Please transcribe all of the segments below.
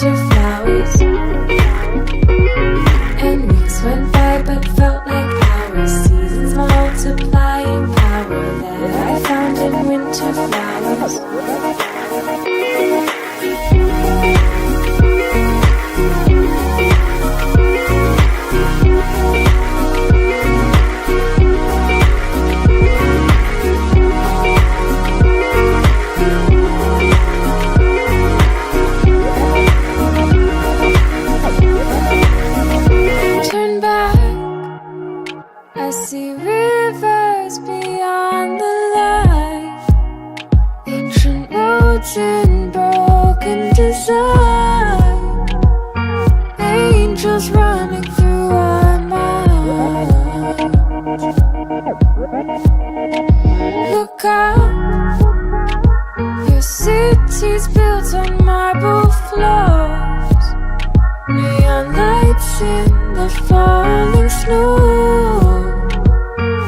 winter flowers. And weeks went by but felt like hours. Seasons multiplying power that I found in winter flowers. I see rivers beyond the light, ancient roads in broken design, angels running through our minds. Look up, your city's built on marble floors, neon lights in the falling snow.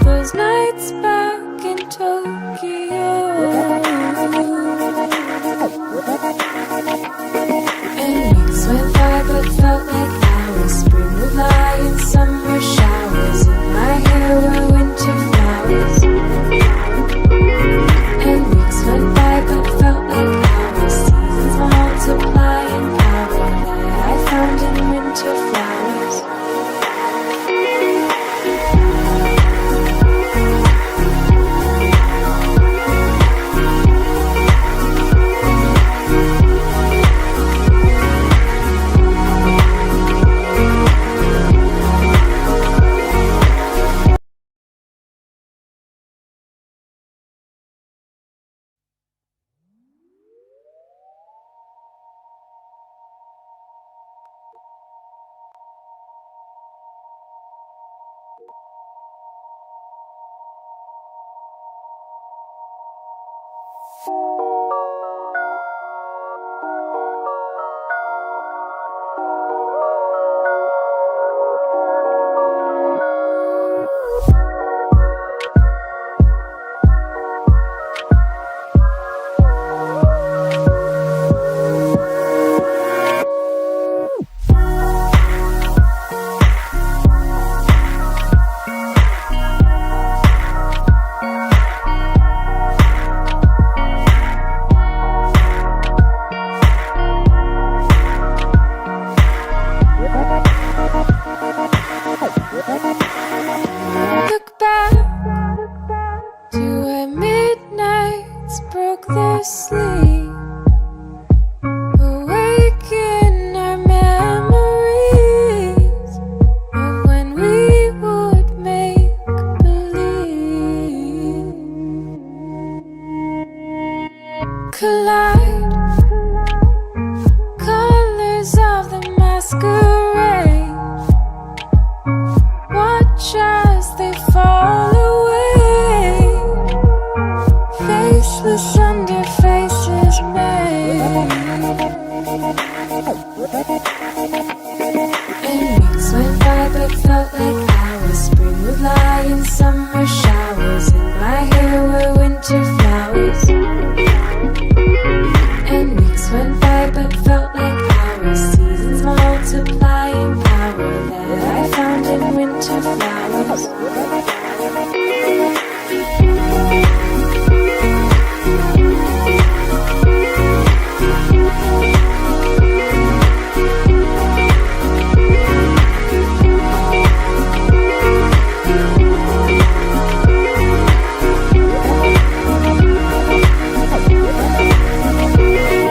Those nights back in Tokyo. And weeks went by but felt like hours. Spring would lie in summer showers. In my hair were winter flowers. And weeks went by but felt like hours. Seasons multiplying power that I found in winter flowers. Look back to where midnights broke their sleep, awaken our memories of when we would make believe. Collide, colors of the masquerade. Watch as they fall away, faceless under faces made. And weeks went by but felt like hours. Spring would lie in summer showers. In my hair were winter flowers. And weeks went by but felt like hours. Seasons multiplying power that I found in winter flowers.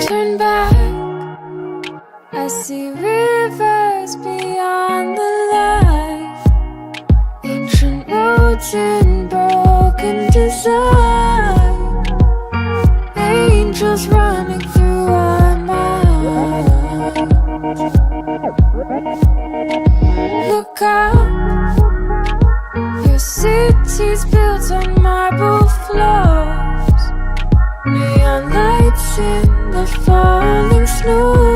Turn back, I see rivers beyond the light, ancient roads in broken design, angels running through our minds. Look up, your city's built on marble floors, neon lights in the falling snow.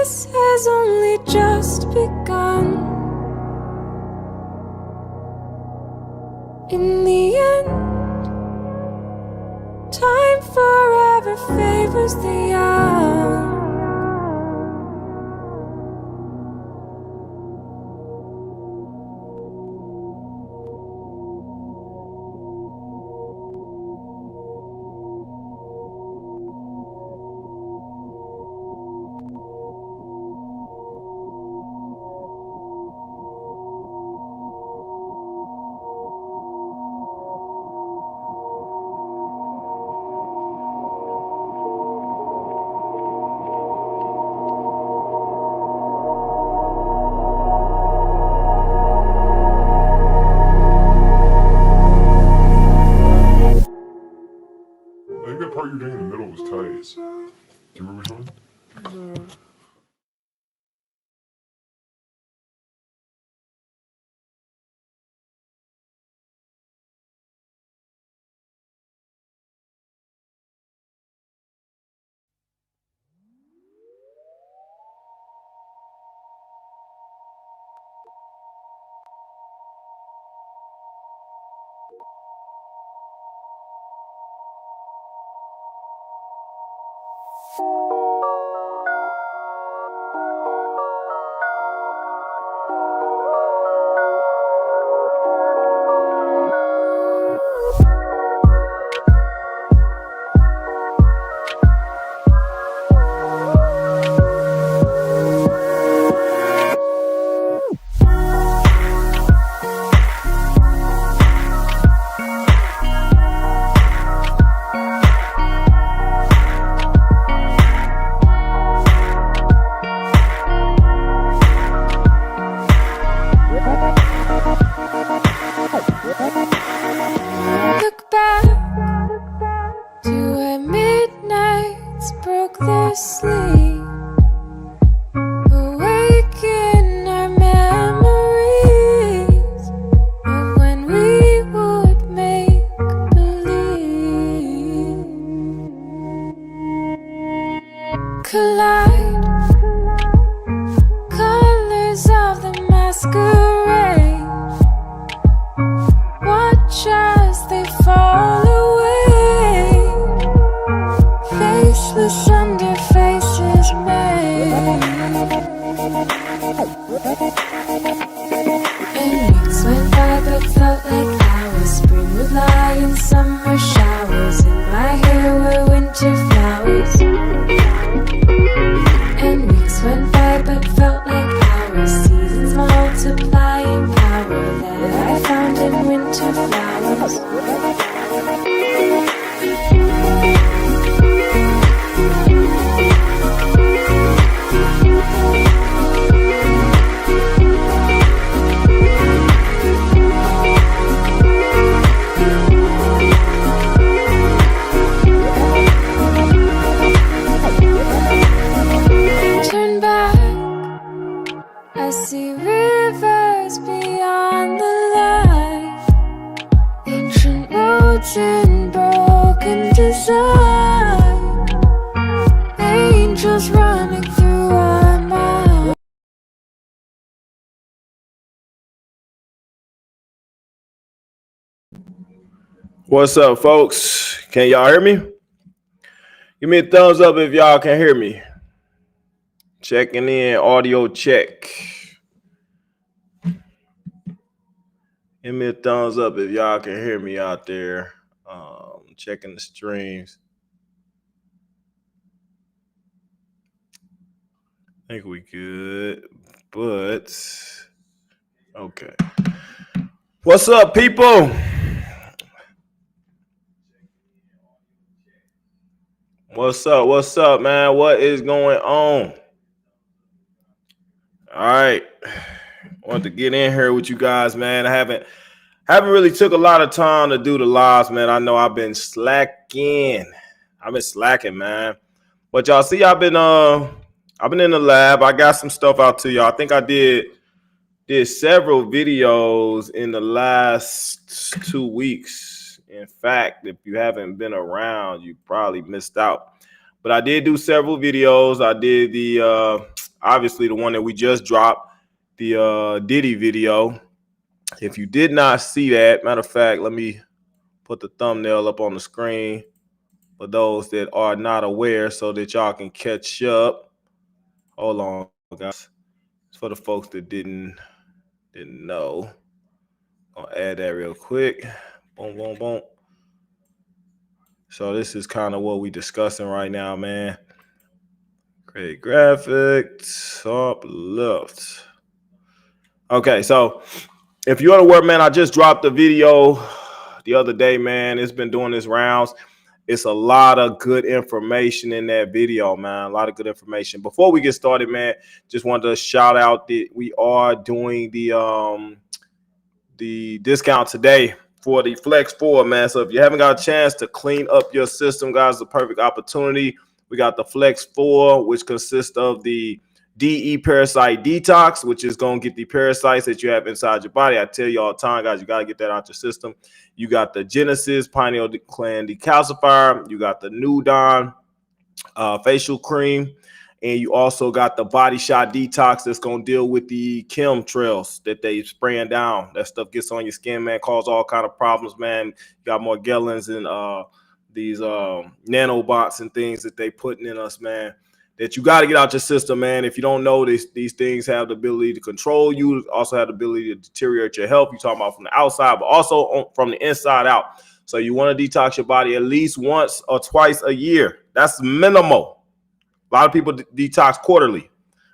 this has only just begun. In the end, time forever favors the young. I think that part you're doing in the middle was tight. Do you remember which one? Look back to where midnights broke their sleep. Awaken our memories of when we would make believe. Collide colors of the masquerade. Watch as they fall away, faceless under faces made. And weeks went by but felt like hours. Spring would lie in summer showers. In my hair were winter flowers. And weeks went by but felt like hours. Seasons multiplying power that I found in winter flowers. Turn back, I see rivers beyond the light, ancient roads in broken design, angels running through our minds. What's up, folks? Can y'all hear me? Give me a thumbs up if y'all can hear me. Checking in, audio check. Give me a thumbs up if y'all can hear me out there. Checking the streams. I think we good, but okay. What's up, people? What's up? What's up, man? What is going on? All right. Want to get in here with you guys, man. I haven't really took a lot of time to do the lives, man. I know I've been slacking. Man. But y'all see, I've been in the lab. I got some stuff out to y'all. I think I did several videos in the last 2 weeks. In fact, if you haven't been around, you probably missed out. But I did do several videos. I did the obviously the one that we just dropped, the Diddy video. If you did not see that, matter of fact, let me put the thumbnail up on the screen for those that are not aware so that y'all can catch up. Hold on, guys. It's for the folks that didn't know. I'll add that real quick. Boom, boom, boom. So this is kind of what we discussing right now, man. Create graphics, top left. Okay, so if you're unaware, man, I just dropped the video the other day, man. It's been doing its rounds. It's a lot of good information in that video, man. A lot of good information. Before we get started, man, just wanted to shout out that we are doing the discount today for the Flex 4, man. So if you haven't got a chance to clean up your system, guys, it's a perfect opportunity. We got the Flex 4, which consists of the DE Parasite Detox, which is going to get the parasites that you have inside your body. I tell you all the time, guys, you got to get that out your system. You got the Genesis Pineal Gland Decalcifier. You got the New Dawn facial cream. And you also got the Body Shot Detox that's going to deal with the chemtrails that they spraying down. That stuff gets on your skin, man, cause all kind of problems, man. You got Morgellons and these nanobots and things that they putting in us, man, that you got to get out your system, man. If you don't know, these things have the ability to control you, also have the ability to deteriorate your health. You're talking about from the outside, but also from the inside out. So you want to detox your body at least once or twice a year. That's minimal. A lot of people detox quarterly.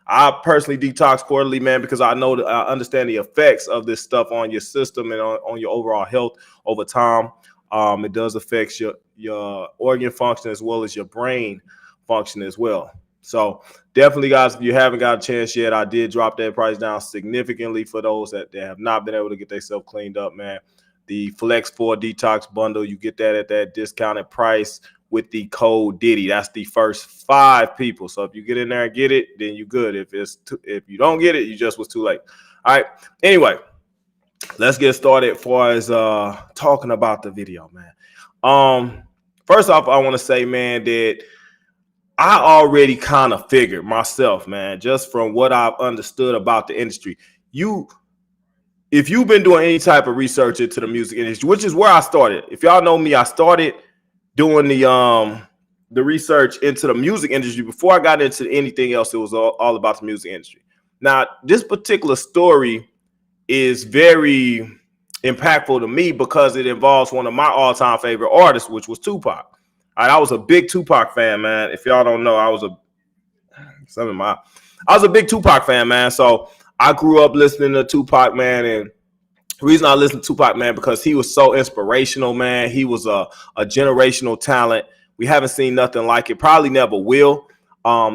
I personally detox quarterly, man, because I know that I understand the effects of this stuff on your system and on your overall health over time. It does affect your organ function as well as your brain function as well. So definitely, guys, if you haven't got a chance yet, I did drop that price down significantly for those that have not been able to get themselves cleaned up, man. The Flex 4 Detox Bundle, you get that at that discounted price with the code Diddy. That's the first 5 people. So if you get in there and get it, then you good. If you don't get it, you just was too late. All right. Anyway, let's get started as far as talking about the video, man. First off, I want to say, man, that I already kind of figured myself, man, just from what I've understood about the industry. If you've been doing any type of research into the music industry, which is where I started. If y'all know me, I started doing the research into the music industry before I got into anything else. It was all about the music industry. Now, this particular story is very impactful to me because it involves one of my all-time favorite artists, which was Tupac. All right, I was a big Tupac fan, man. If y'all don't know, I was a big Tupac fan, man. So I grew up listening to Tupac, man, and the reason I listen to Tupac, man, because he was so inspirational, man. He was a generational talent. We haven't seen nothing like it. Probably never will.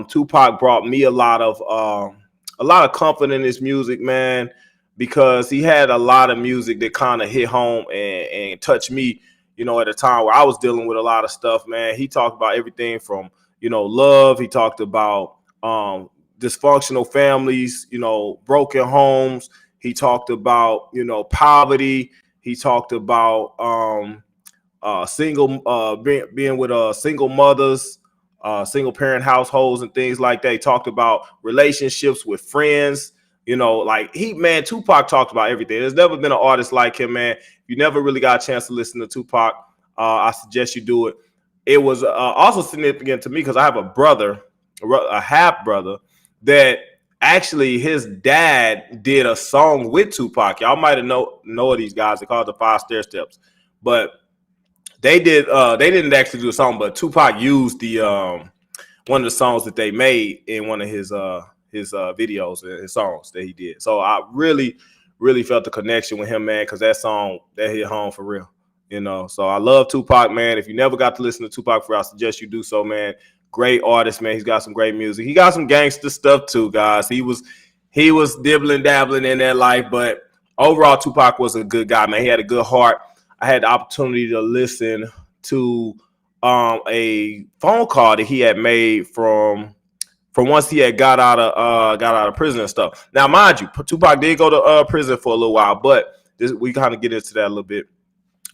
Tupac brought me a lot of comfort in his music, man, because he had a lot of music that kind of hit home and touched me, you know, at a time where I was dealing with a lot of stuff, man. He talked about everything from, you know, love. He talked about dysfunctional families, you know, broken homes. He talked about, you know, poverty. He talked about being with single mothers, single parent households and things like that. He talked about relationships with friends. You know, like Tupac talked about everything. There's never been an artist like him, man. If you never really got a chance to listen to Tupac, I suggest you do it. It was also significant to me because I have a half brother that actually his dad did a song with Tupac. Y'all might have know of these guys. They call it the 5 Stair Steps, but they didn't actually do a song, but Tupac used the one of the songs that they made in one of his videos and his songs that he did. So I really felt the connection with him, man, because that song that hit home for real, you know. So I love Tupac, man. If you never got to listen to Tupac, I suggest you do so, man. Great artist, man. He's got some great music. He got some gangster stuff too, guys. He was dibbling dabbling in that life, but overall, Tupac was a good guy, man. He had a good heart. I had the opportunity to listen to a phone call that he had made from once he had got out of prison and stuff. Now, mind you, Tupac did go to prison for a little while, but we kind of get into that a little bit.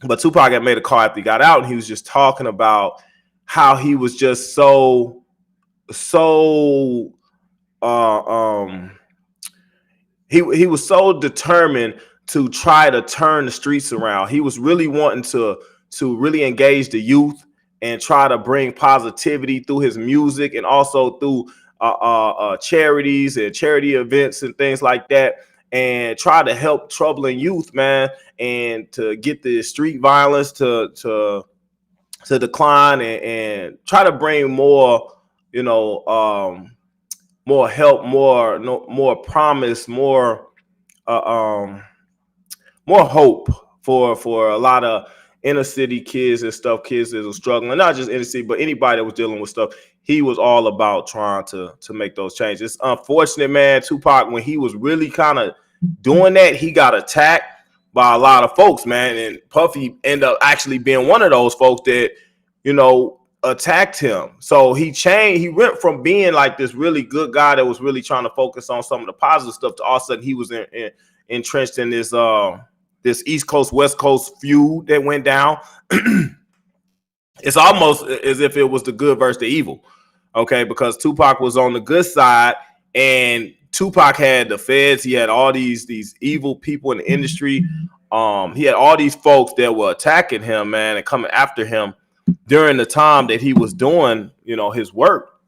But Tupac had made a call after he got out, and he was just talking about how he was just so he was so determined to try to turn the streets around. He was really wanting to really engage the youth and try to bring positivity through his music and also through charities and charity events and things like that, and try to help troubling youth, man, and to get the street violence to decline, and try to bring more, more help, more promise, more hope for a lot of inner city kids and stuff, kids that are struggling, not just inner city, but anybody that was dealing with stuff. He was all about trying to make those changes. It's unfortunate, man. Tupac, when he was really kind of doing that, he got attacked by a lot of folks, man. And Puffy ended up actually being one of those folks that, attacked him. So he changed. He went from being like this really good guy that was really trying to focus on some of the positive stuff to all of a sudden he was entrenched in this this East Coast, West Coast feud that went down. It's almost as if it was the good versus the evil. Okay, because Tupac was on the good side, and Tupac had the feds. He had all these evil people in the industry. He had all these folks that were attacking him, man, and coming after him during the time that he was doing, his work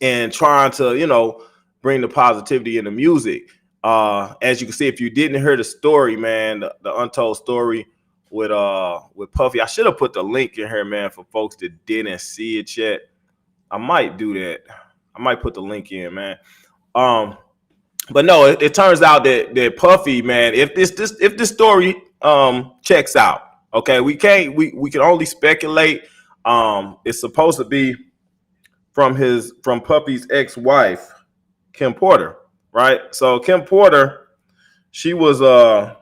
and trying to, bring the positivity in the music. As you can see, if you didn't hear the story, man, the untold story with Puffy, I should have put the link in here, man, for folks that didn't see it yet. I might do that. I might put the link in, man. But no, it turns out that Puffy, man, if this story checks out, okay, we can only speculate. It's supposed to be from Puffy's ex-wife, Kim Porter, right? So Kim Porter, she was an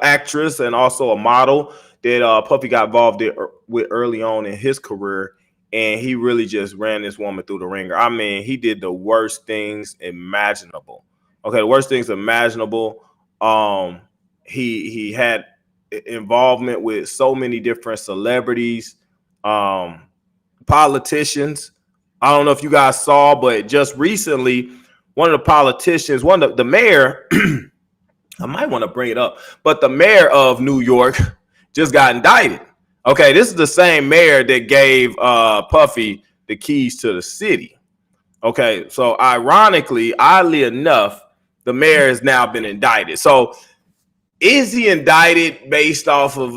actress and also a model that Puffy got involved with early on in his career, and he really just ran this woman through the ringer. I mean, he did the worst things imaginable. Okay, the worst things imaginable. He had involvement with so many different celebrities, politicians. I don't know if you guys saw, but just recently, one of the politicians, the mayor, I might want to bring it up, but the mayor of New York just got indicted. Okay, this is the same mayor that gave Puffy the keys to the city. Okay, so ironically, oddly enough, the mayor has now been indicted. So is he indicted based off of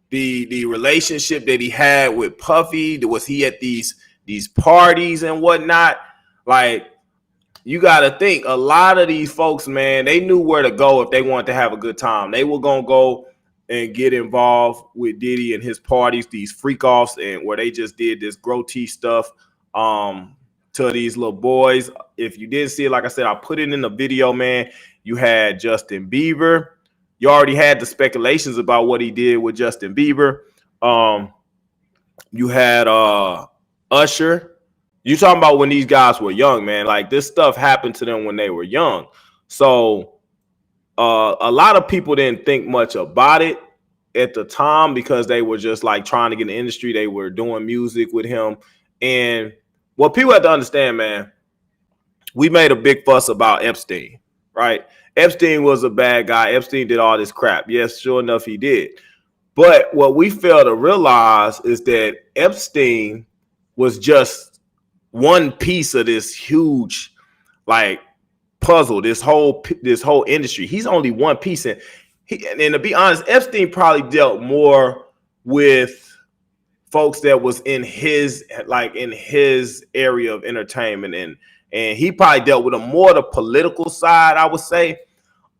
the relationship that he had with Puffy? Was he at these parties and whatnot? Like, you got to think, a lot of these folks, man, they knew where to go if they wanted to have a good time. They were going to go and get involved with Diddy and his parties, these freak offs, and where they just did this grotesque stuff to these little boys. If you didn't see it, like I said, I put it in the video, man. You had Justin Bieber. You already had the speculations about what he did with Justin Bieber. You had Usher. You talking about when these guys were young, man. Like, this stuff happened to them when they were young. So a lot of people didn't think much about it at the time because they were just like trying to get in the industry. They were doing music with him. And what people have to understand, man, we made a big fuss about Epstein, right? Epstein was a bad guy. Epstein did all this crap. Yes, sure enough, he did. But what we fail to realize is that Epstein was just one piece of this huge, like, puzzle, this whole industry. He's only one piece. And to be honest, Epstein probably dealt more with folks that was in his area of entertainment, and he probably dealt with more the political side, I would say.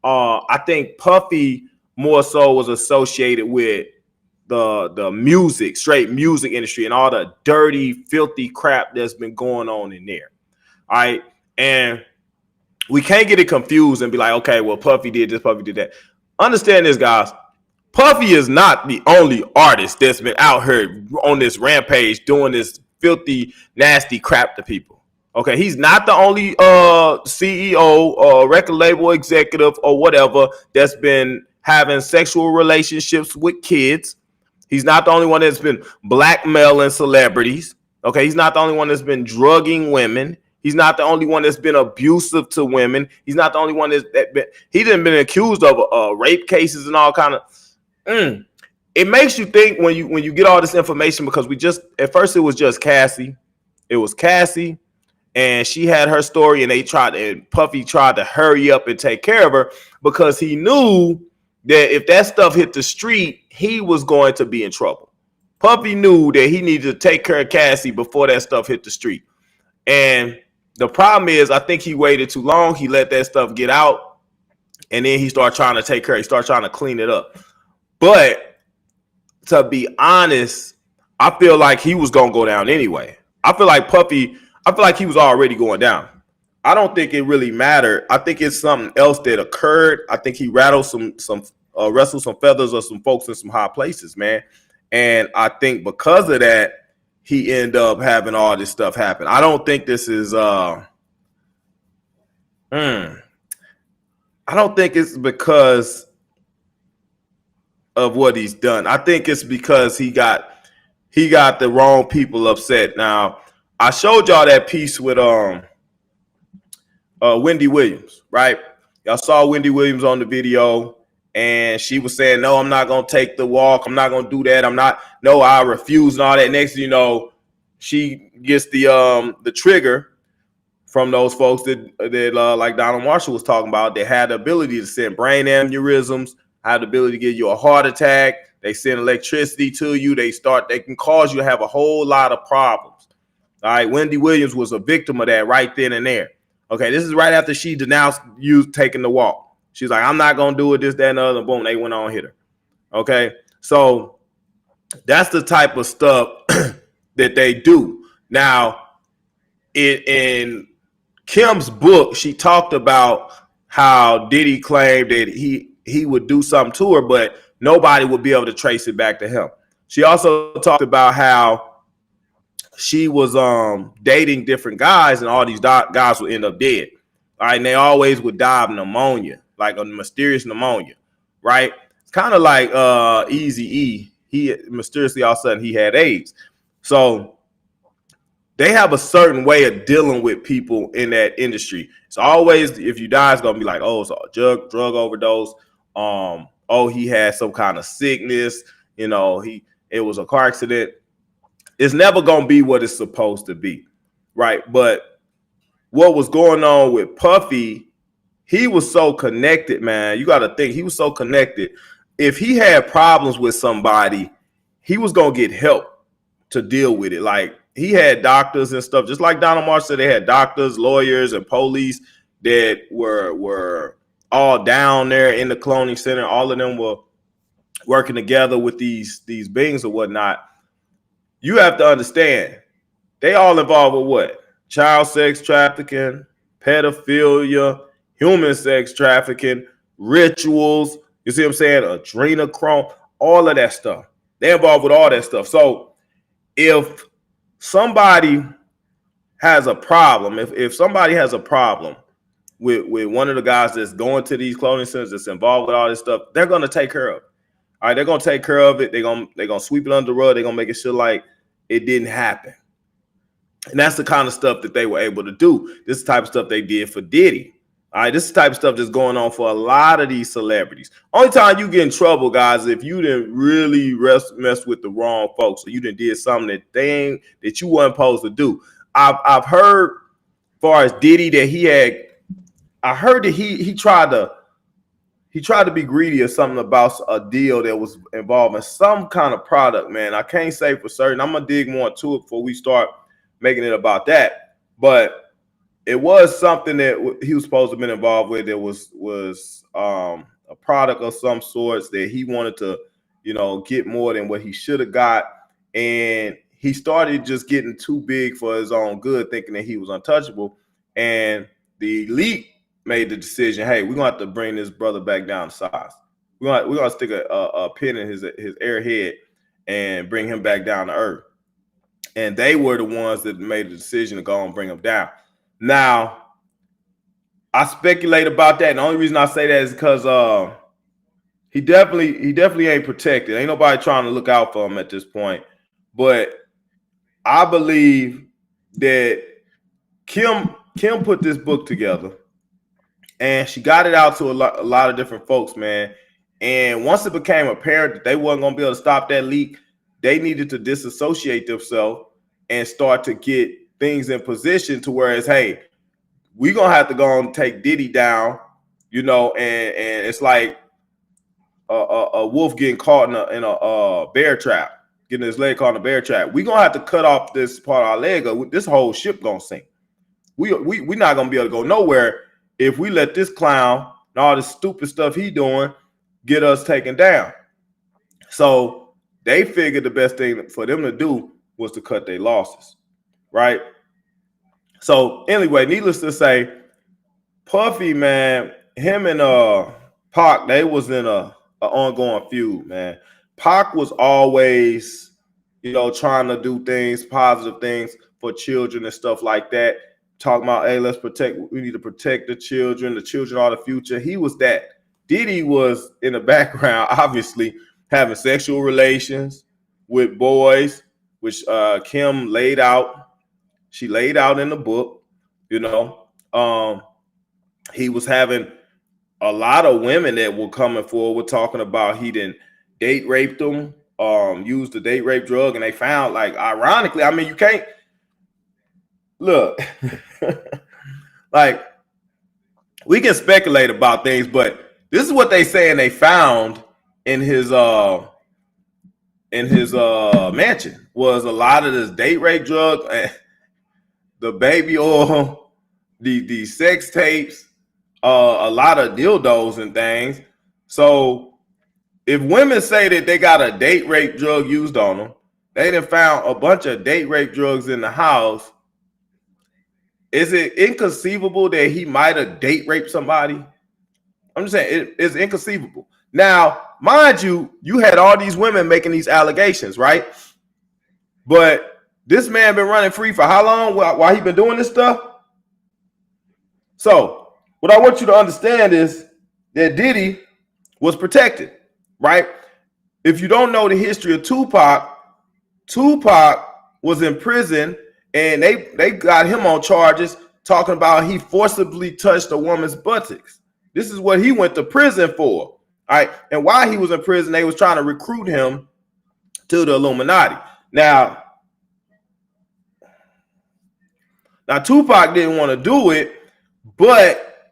I think Puffy more so was associated with the music, straight music industry, and all the dirty, filthy crap that's been going on in there. All right. And we can't get it confused and be like, okay, well, Puffy did this, Puffy did that. Understand this, guys. Puffy is not the only artist that's been out here on this rampage doing this filthy, nasty crap to people. Okay, he's not the only CEO or record label executive or whatever that's been having sexual relationships with kids. He's not the only one that's been blackmailing celebrities. Okay, he's not the only one that's been drugging women. He's not the only one that's been abusive to women. He's not the only one he didn't been accused of rape cases and all kind of. It makes you think when you get all this information, because we just at first it was just Cassie. It was Cassie, and she had her story, and Puffy tried to hurry up and take care of her because he knew that if that stuff hit the street, he was going to be in trouble. Puffy knew that he needed to take care of Cassie before that stuff hit the street. And the problem is, I think he waited too long. He let that stuff get out, and then he started trying to take care. He started trying to clean it up. But to be honest, I feel like he was going to go down anyway. I feel like he was already going down. I don't think it really mattered. I think it's something else that occurred. I think he rattled wrestled some feathers of some folks in some high places, man. And I think because of that, he ended up having all this stuff happen. I don't think this is I don't think it's because of what he's done. I think it's because he got the wrong people upset. Now, I showed y'all that piece with Wendy Williams, right? Y'all saw Wendy Williams on the video, and she was saying, no, I'm not going to take the walk. I'm not going to do that. I refuse and all that. Next thing you know, she gets the trigger from those folks that like Donald Marshall was talking about. They had the ability to send brain aneurysms, had the ability to give you a heart attack. They send electricity to you. They can cause you to have a whole lot of problems. All right. Wendy Williams was a victim of that right then and there. Okay. This is right after she denounced you taking the walk. She's like, I'm not going to do it, this, that, and the other. Boom, they went on and hit her. Okay, so that's the type of stuff that they do. Now, in Kim's book, she talked about how Diddy claimed that he would do something to her, but nobody would be able to trace it back to him. She also talked about how she was dating different guys, and all these guys would end up dead. All right, and they always would die of pneumonia, like a mysterious pneumonia, right? It's kind of like Eazy-E. He mysteriously all of a sudden he had AIDS. So they have a certain way of dealing with people in that industry. It's always, if you die, it's gonna be like, oh, it's a drug overdose. Oh, he had some kind of sickness. You know, it was a car accident. It's never gonna be what it's supposed to be, right? But what was going on with Puffy? He was so connected, man. You got to think, he was so connected. If he had problems with somebody, he was going to get help to deal with it. Like, he had doctors and stuff, just like Donald Marshall said, they had doctors, lawyers, and police that were all down there in the cloning center. All of them were working together with these beings or whatnot. You have to understand, they all involved with what? Child sex trafficking, pedophilia, human sex trafficking, rituals, you see what I'm saying? Adrenochrome, all of that stuff. They're involved with all that stuff. So if somebody has a problem, if somebody has a problem with one of the guys that's going to these clothing centers that's involved with all this stuff, they're going to take care of it. All right, they're going to take care of it. They're going to sweep it under the rug. They're going to make it sure like it didn't happen. And that's the kind of stuff that they were able to do. This is the type of stuff they did for Diddy. All right, this is the type of stuff that's going on for a lot of these celebrities. Only time you get in trouble, guys, if you didn't really mess with the wrong folks, or you did something that you weren't supposed to do. I've heard, as far as Diddy, that I heard that he tried to be greedy or something about a deal that was involving some kind of product, man. I can't say for certain. I'm gonna dig more into it before we start making it about that. But it was something that he was supposed to have been involved with. It was a product of some sorts that he wanted to, get more than what he should have got. And he started just getting too big for his own good, thinking that he was untouchable. And the elite made the decision, hey, we're going to have to bring this brother back down to size. We're going to stick a pin in his airhead and bring him back down to earth. And they were the ones that made the decision to go and bring him down. Now, I speculate about that. And the only reason I say that is because he definitely ain't protected. Ain't nobody trying to look out for him at this point. But I believe that Kim put this book together, and she got it out to a lot of different folks, man. And once it became apparent that they wasn't going to be able to stop that leak, they needed to disassociate themselves and start to get things in position to where it's, hey, we're going to have to go and take Diddy down, you know, and it's like a wolf getting caught in a bear trap, getting his leg caught in a bear trap. We're going to have to cut off this part of our leg, or this whole ship going to sink. We're not going to be able to go nowhere if we let this clown and all this stupid stuff he doing get us taken down. So they figured the best thing for them to do was to cut their losses, right? So anyway, needless to say, Puffy, man, him and Pac, they was in a ongoing feud, man. Pac was always, you know, trying to do things, positive things for children and stuff like that. Talking about, hey, we need to protect the children are the future. He was that. Diddy was in the background, obviously, having sexual relations with boys, which Kim laid out. She laid out in the book, you know. He was having a lot of women that were coming forward talking about he didn't date rape them, used the date rape drug, and they found, like, ironically, I mean, you can't look like, we can speculate about things, but this is what they saying they found in his mansion was a lot of this date rape drug, the baby oil, the sex tapes, a lot of dildos and things. So if women say that they got a date rape drug used on them, they done found a bunch of date rape drugs in the house. Is it inconceivable that he might have date raped somebody? I'm just saying it's inconceivable. Now, mind you, you had all these women making these allegations, right? But this man been running free for how long while he been doing this stuff? So what I want you to understand is that Diddy was protected, right? If you don't know the history of Tupac was in prison, and they got him on charges talking about he forcibly touched a woman's buttocks. This is what he went to prison for. All right. And while he was in prison, they was trying to recruit him to the Illuminati. Now Tupac didn't want to do it, but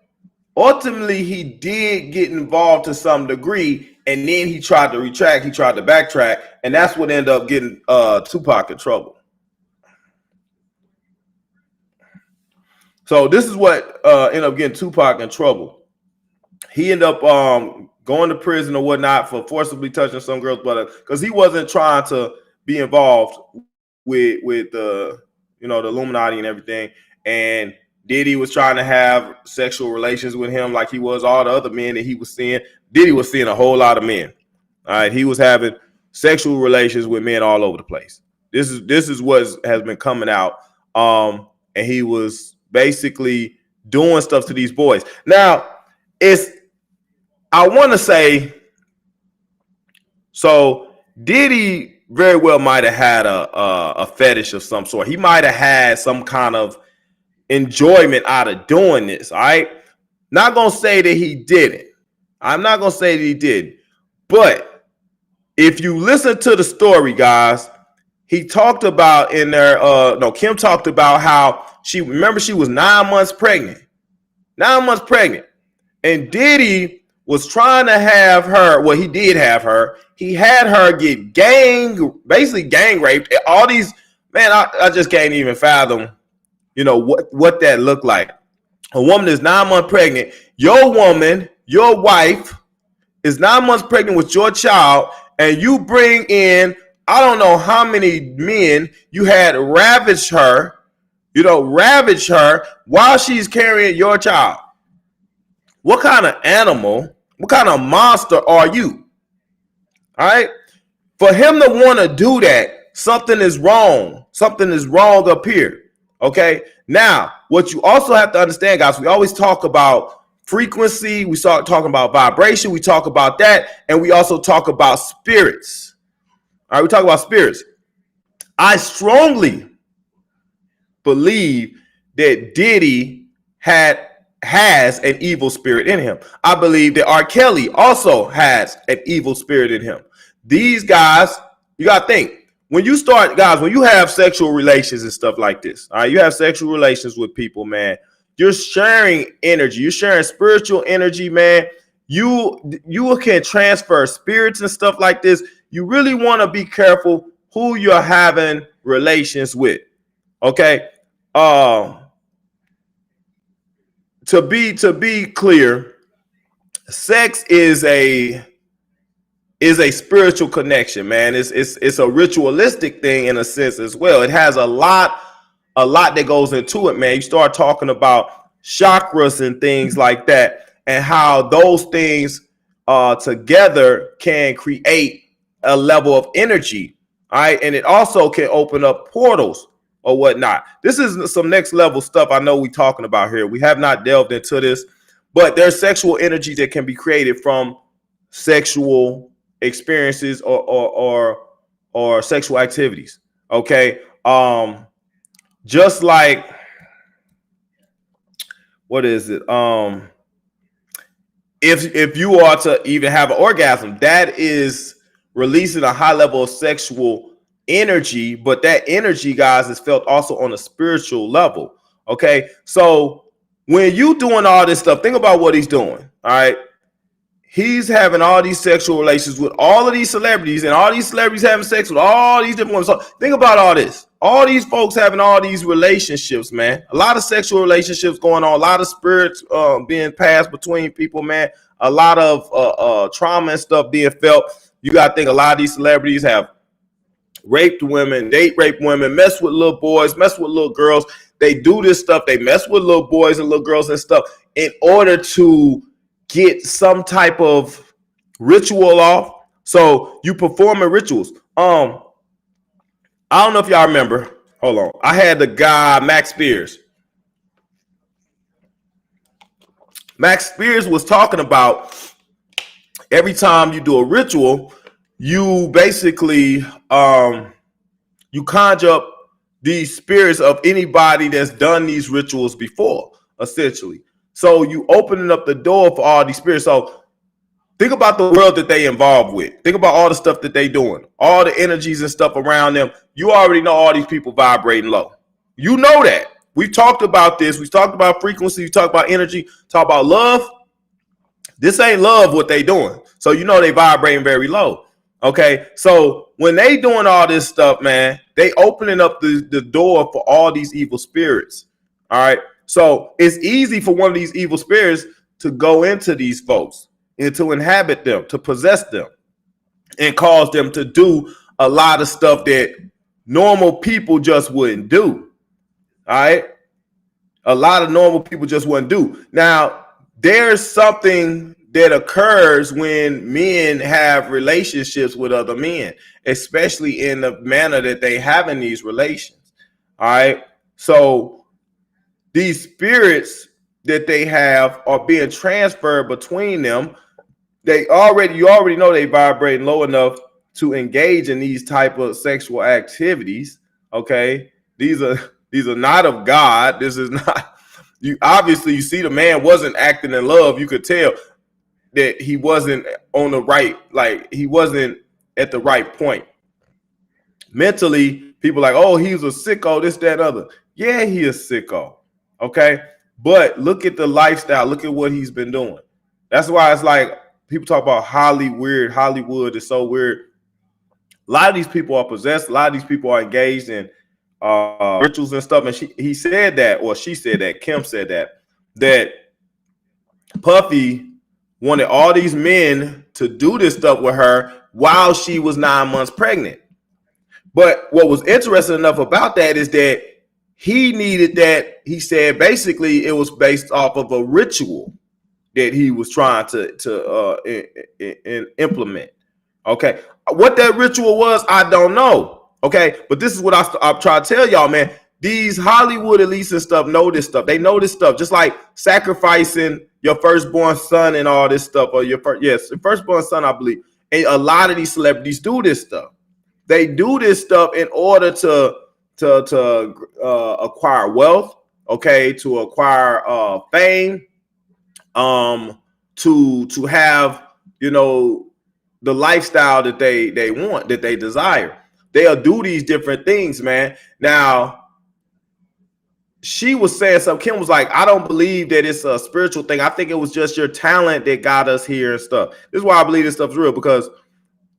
ultimately he did get involved to some degree, and then he tried to retract, he tried to backtrack, and that's what ended up getting Tupac in trouble. So this is what ended up getting Tupac in trouble. He ended up going to prison or whatnot for forcibly touching some girl's butt, because he wasn't trying to be involved with the, you know, the Illuminati and everything. And Diddy was trying to have sexual relations with him like he was all the other men that he was seeing. Diddy was seeing a whole lot of men. All right, he was having sexual relations with men all over the place. This is what has been coming out. And he was basically doing stuff to these boys. Now, I want to say, so Diddy very well might have had a fetish of some sort. He might have had some kind of enjoyment out of doing this. All right, not gonna say that he didn't. I'm not gonna say that he did, but if you listen to the story, guys, he talked about in there. Kim talked about how she was 9 months pregnant. 9 months pregnant. And Diddy was trying to have her. Well, he did have her. He had her get basically gang raped. All these, man, I just can't even fathom, you know, what that looked like. A woman is 9 months pregnant. Your woman, your wife, is 9 months pregnant with your child, and you bring in, I don't know how many men you had ravage her while she's carrying your child. What kind of animal, what kind of monster are you? All right. For him to want to do that, something is wrong. Something is wrong up here. Okay. Now, what you also have to understand, guys, we always talk about frequency. We start talking about vibration. We talk about that. And we also talk about spirits. All right. We talk about spirits. I strongly believe that Diddy has an evil spirit in him. I believe that R. Kelly also has an evil spirit in him. These guys, you got to think, when you start, guys, when you have sexual relations and stuff like this, all right, you have sexual relations with people, man, you're sharing energy. You're sharing spiritual energy, man. You can transfer spirits and stuff like this. You really want to be careful who you're having relations with. Okay. To be clear, sex is a spiritual connection, man. It's a ritualistic thing in a sense as well. It has a lot that goes into it, man. You start talking about chakras and things like that, and how those things together can create a level of energy. All right, and it also can open up portals or whatnot. This is some next level stuff I know we're talking about here. We have not delved into this, but there's sexual energy that can be created from sexual experiences or sexual activities. Okay. Just like, what is it? If you are to even have an orgasm, that is releasing a high level of sexual energy, but that energy, guys, is felt also on a spiritual level. Okay, so when you doing all this stuff, think about what he's doing. All right, he's having all these sexual relations with all of these celebrities, and all these celebrities having sex with all these different women. So think about all this. All these folks having all these relationships, man. A lot of sexual relationships going on. A lot of spirits being passed between people, man. A lot of trauma and stuff being felt. You got to think a lot of these celebrities have raped women, date rape women, mess with little boys, mess with little girls. They do this stuff. They mess with little boys and little girls and stuff in order to get some type of ritual off. So you performing rituals. I don't know if y'all remember. Hold on. I had the guy, Max Spears. Max Spears was talking about every time you do a ritual, you basically you conjure up these spirits of anybody that's done these rituals before, essentially. So you opening up the door for all these spirits. So think about the world that they involved with. Think about all the stuff that they doing, all the energies and stuff around them. You already know all these people vibrating low. You know that. We've talked about this. We've talked about frequency. We talked about energy. Talk about love. This ain't love what they doing. So you know they vibrating very low. Okay, so when they doing all this stuff, man, they opening up the door for all these evil spirits. All right, so it's easy for one of these evil spirits to go into these folks and to inhabit them, to possess them, and cause them to do a lot of stuff that normal people just wouldn't do. All right, a lot of normal people just wouldn't do. Now, there's something that occurs when men have relationships with other men, especially in the manner that they have in these relations. All right. So these spirits that they have are being transferred between them. You already know they vibrating low enough to engage in these type of sexual activities. Okay. These are not of God. This is not, you see the man wasn't acting in love. You could tell that he wasn't on the right, like he wasn't at the right point. Mentally, people like, oh, he's a sicko, this, that, other. Yeah, he is sicko. Okay. But look at the lifestyle. Look at what he's been doing. That's why it's like people talk about Hollyweird. Hollywood is so weird. A lot of these people are possessed. A lot of these people are engaged in rituals and stuff. And he said that, or she said that, Kim said that Puffy wanted all these men to do this stuff with her while she was 9 months pregnant. But what was interesting enough about that is that he needed that. He said basically it was based off of a ritual that he was trying to implement. Okay. What that ritual was, I don't know. Okay. But this is what I'm trying to tell y'all, man. These Hollywood elites and stuff know this stuff. They know this stuff. Just like sacrificing your firstborn son and all this stuff, or your firstborn son, I believe. And a lot of these celebrities do this stuff. they do this stuff in order to acquire wealth, okay, to acquire fame, to have, you know, the lifestyle that they want, that they desire. They'll do these different things, man. Now, she was saying something. Kim was like, I don't believe that it's a spiritual thing. I think it was just your talent that got us here and stuff. This is why I believe this stuff's real, because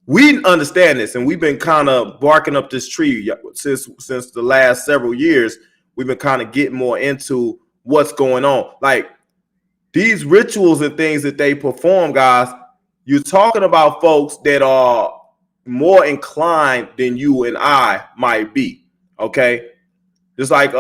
we understand this, and we've been kind of barking up this tree since the last several years. We've been kind of getting more into what's going on. Like these rituals and things that they perform, guys, you're talking about folks that are more inclined than you and I might be. Okay. Just like,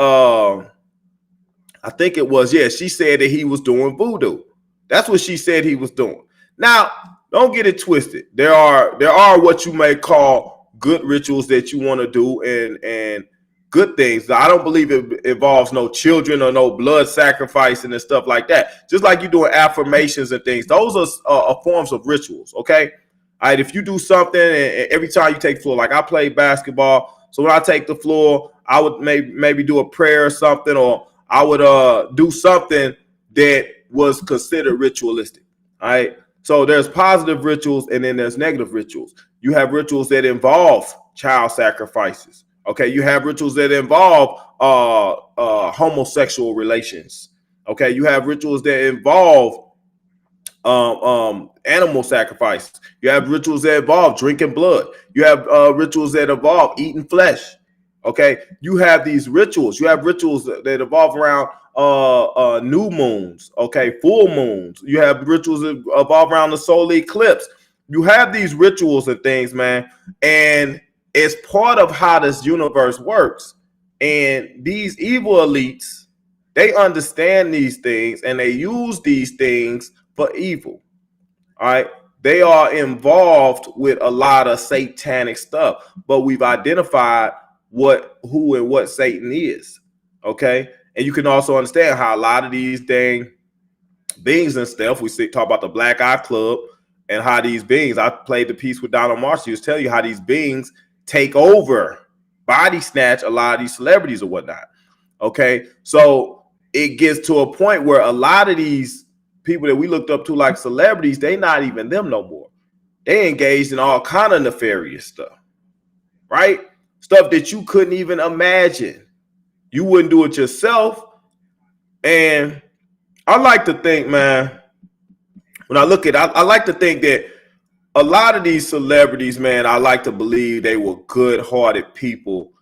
I think it was, yeah, she said that he was doing voodoo. That's what she said he was doing. Now, don't get it twisted. There are what you may call good rituals that you want to do and good things. I don't believe it involves no children or no blood sacrificing and stuff like that. Just like you're doing affirmations and things. Those are forms of rituals, okay? All right, if you do something and every time you take the floor, like I play basketball, so when I take the floor, I would maybe do a prayer or something, or I would do something that was considered ritualistic. All right. So there's positive rituals and then there's negative rituals. You have rituals that involve child sacrifices. Okay. You have rituals that involve homosexual relations. Okay. You have rituals that involve animal sacrifices. You have rituals that involve drinking blood. You have rituals that involve eating flesh. Okay, you have these rituals. You have rituals that evolve around new moons. Okay, full moons. You have rituals that evolve around the solar eclipse. You have these rituals and things, man, and it's part of how this universe works. And these evil elites, they understand these things and they use these things for evil. All right. They are involved with a lot of satanic stuff, but we've identified who and what Satan is. Okay. And you can also understand how a lot of these dang beings and stuff, talk about the Black Eye Club and how these beings, I played the piece with Donald Marsh. He was telling you how these beings take over, body snatch a lot of these celebrities or whatnot. Okay. So it gets to a point where a lot of these people that we looked up to like celebrities, they not even them no more. They engaged in all kind of nefarious stuff, right? Stuff that you couldn't even imagine. You wouldn't do it yourself. And I like to think, man, when I look at it, I like to think that a lot of these celebrities, man, I like to believe they were good-hearted people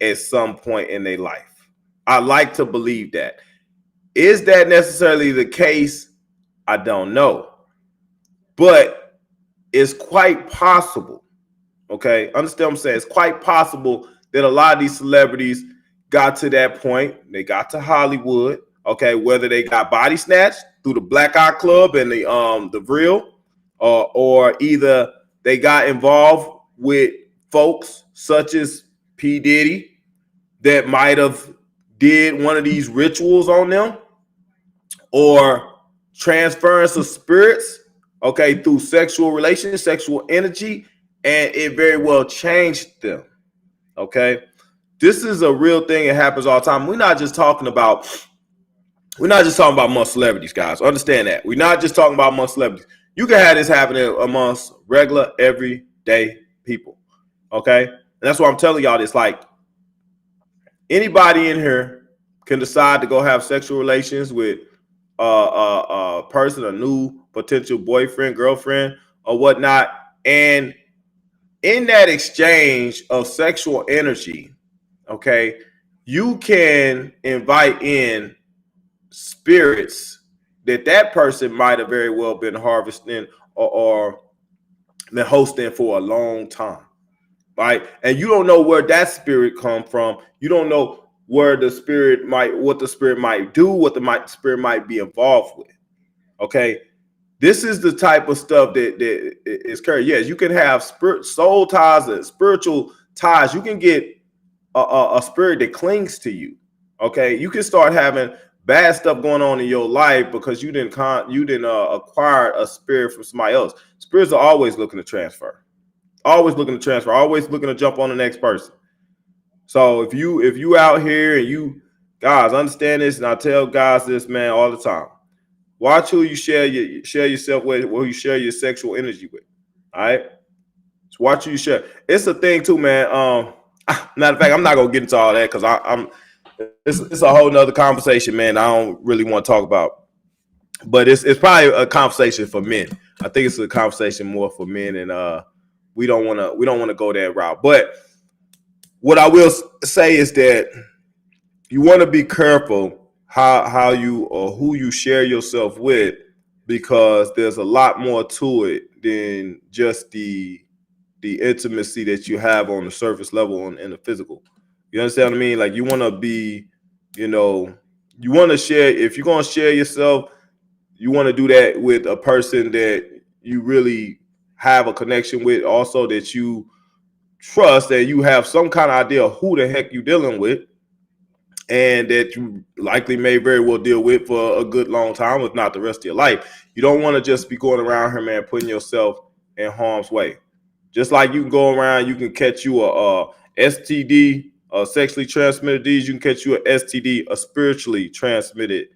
at some point in their life. I like to believe that. Is that necessarily the case? I don't know. But it's quite possible. Okay, understand what I'm saying? It's quite possible that a lot of these celebrities got to that point. They got to Hollywood. Okay, whether they got body snatched through the Black Eye Club and the Real, or either they got involved with folks such as P. Diddy that might have did one of these rituals on them, or transference of spirits, okay, through sexual relations, sexual energy, and it very well changed them. Okay, this is a real thing. It happens all the time. We're not just talking about amongst celebrities, guys. Understand that. We're not just talking about amongst celebrities. You can have this happening amongst regular, everyday people. Okay, and that's why I'm telling y'all this. Like, anybody in here can decide to go have sexual relations with a person, a new potential boyfriend, girlfriend, or whatnot, and in that exchange of sexual energy, okay, you can invite in spirits that person might have very well been harvesting or been hosting for a long time, right? And you don't know where that spirit come from. You don't know where what the spirit might do, what the spirit might be involved with. Okay. This is the type of stuff that is carried. Yes, you can have soul ties and spiritual ties. You can get a spirit that clings to you. Okay, you can start having bad stuff going on in your life because you didn't acquire a spirit from somebody else. Spirits are always looking to transfer. Always looking to transfer. Always looking to jump on the next person. So if you out here and you guys understand this, and I tell guys this, man, all the time. Watch who you share yourself with, who you share your sexual energy with. All right. So watch who you share. It's a thing too, man. Matter of fact, I'm not gonna get into all that because it's a whole nother conversation, man. I don't really want to talk about. But it's probably a conversation for men. I think it's a conversation more for men, and we don't want to go that route. But what I will say is that you want to be careful how you or who you share yourself with, because there's a lot more to it than just the intimacy that you have on the surface level and the physical. You understand what I mean? Like, you want to be, you want to share. If you're going to share yourself, you want to do that with a person that you really have a connection with, also that you trust, that you have some kind of idea of who the heck you're dealing with, and that you likely may very well deal with for a good long time, if not the rest of your life. You don't want to just be going around here, man, putting yourself in harm's way. Just like you can go around, you can catch you a STD, a sexually transmitted disease. You can catch you a STD, a spiritually transmitted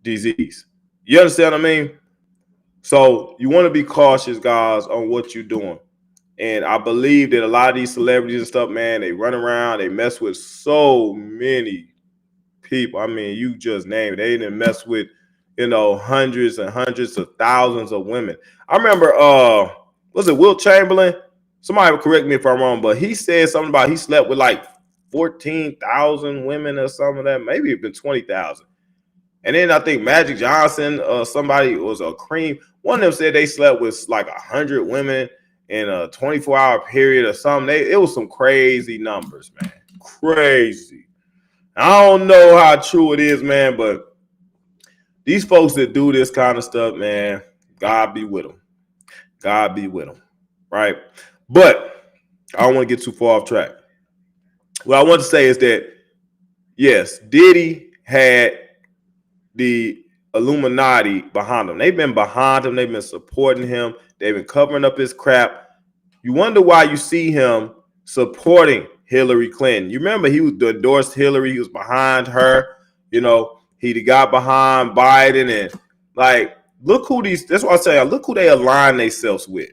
disease. You understand what I mean? So you want to be cautious, guys, on what you're doing. And I believe that a lot of these celebrities and stuff, man, they run around, they mess with so many people. I mean, you just name it. They didn't mess with, hundreds and hundreds of thousands of women. I remember, was it Wilt Chamberlain? Somebody will correct me if I'm wrong, but he said something about he slept with like 14,000 women or something like that. Maybe even 20,000. And then I think Magic Johnson, somebody was a cream. One of them said they slept with like 100 women in a 24-hour period or something. It was some crazy numbers, man. Crazy. I don't know how true it is, man, but these folks that do this kind of stuff, man, God be with them. God be with them, right? But I don't want to get too far off track. What I want to say is that, yes, Diddy had the Illuminati behind him. They've been behind him. They've been supporting him. They've been covering up his crap. You wonder why you see him supporting Hillary Clinton. You remember he endorsed Hillary. He was behind her. He got behind Biden. And like, look who that's what I say. Look who they align themselves with.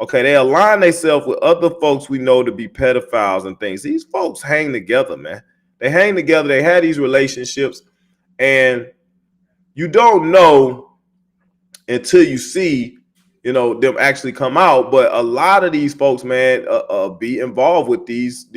Okay, they align themselves with other folks we know to be pedophiles and things. These folks hang together, man. They hang together. They have these relationships, and you don't know until you see, them actually come out. But a lot of these folks, man, be involved with these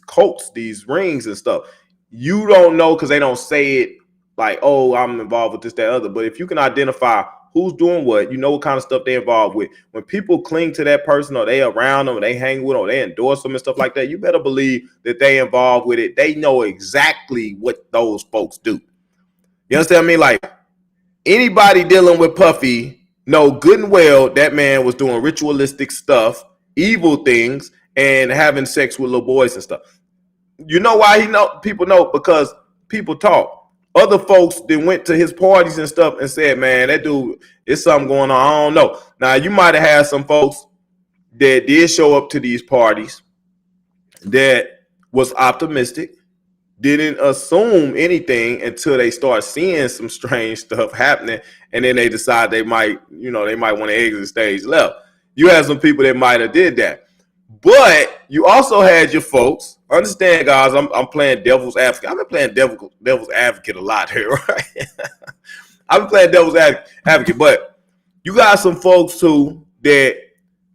cults, these rings and stuff. You don't know because they don't say it like, oh, I'm involved with this, that, other. But if you can identify who's doing what, what kind of stuff they're involved with. When people cling to that person, or they around them, or they hang with them, or they endorse them and stuff like that, you better believe that they involved with it. They know exactly what those folks do. You understand what I mean? Like, anybody dealing with Puffy know good and well that man was doing ritualistic stuff, evil things, and having sex with little boys and stuff. You know why people know? Because people talk. Other folks then went to his parties and stuff and said, man, that dude, it's something going on. I don't know. Now, you might have had some folks that did show up to these parties that was optimistic, didn't assume anything until they start seeing some strange stuff happening, and then they decide they might want to exit stage left. You had some people that might have did that. But you also had your folks. Understand, guys, I'm playing devil's advocate. I've been playing devil's advocate a lot here, right? I've been playing devil's advocate, but you got some folks too that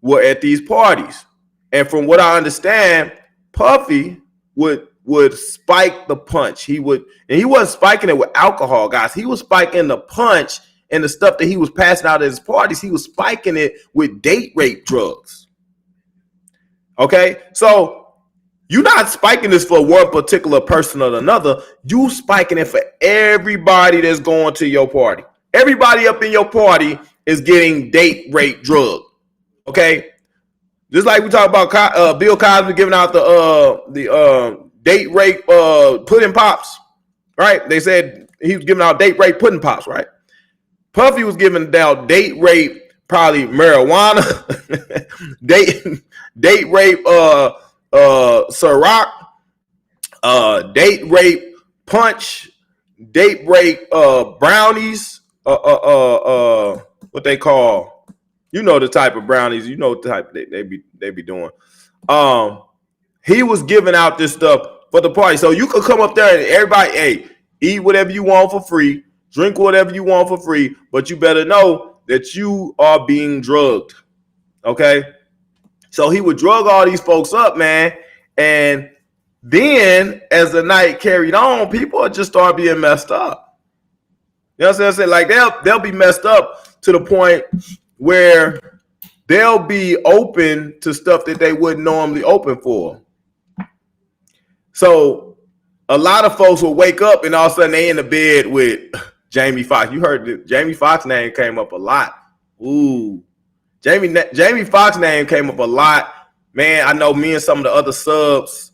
were at these parties. And from what I understand, Puffy would spike the punch. And he wasn't spiking it with alcohol, guys. He was spiking the punch and the stuff that he was passing out at his parties. He was spiking it with date rape drugs. Okay, so you're not spiking this for one particular person or another. You spiking it for everybody that's going to your party. Everybody up in your party is getting date rape drug. Okay, just like we talk about Bill Cosby giving out the date rape pudding pops, right? They said he was giving out date rape pudding pops, right? Puffy was giving out date rape probably marijuana, date rape, Ciroc, date rape punch, date rape brownies, what they call, you know, the type of brownies, you know, the type they be doing. He was giving out this stuff for the party, so you could come up there and everybody, hey, eat whatever you want for free, drink whatever you want for free, but you better know that you are being drugged. Okay, so he would drug all these folks up, man, and then as the night carried on, people just start being messed up. You know what I'm saying? Like they'll be messed up to the point where they'll be open to stuff that they wouldn't normally open for. So a lot of folks will wake up and all of a sudden they in the bed with Jamie Foxx. You heard the Jamie Foxx name came up a lot. Ooh, Jamie Foxx name came up a lot. Man, I know me and some of the other subs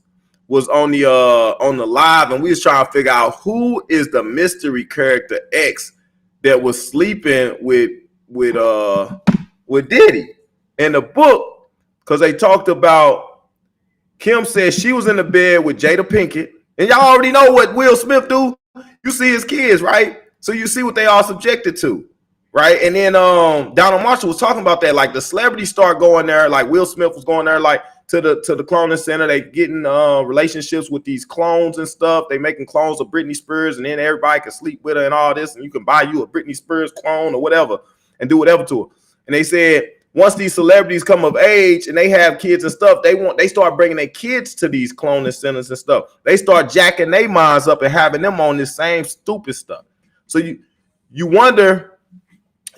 was on the live, and we was trying to figure out who is the mystery character X that was sleeping with Diddy in the book, because they talked about, Kim said she was in the bed with Jada Pinkett, and y'all already know what Will Smith do. You see his kids, right? So you see what they are subjected to, right? And then Donald Marshall was talking about that, like the celebrities start going there, like Will Smith was going there, like to the cloning center. They getting relationships with these clones and stuff. They making clones of Britney Spears, and then everybody can sleep with her and all this, and you can buy you a Britney Spears clone or whatever and do whatever to her. And they said once these celebrities come of age and they have kids and stuff, they start bringing their kids to these cloning centers and stuff. They start jacking their minds up and having them on this same stupid stuff. So you wonder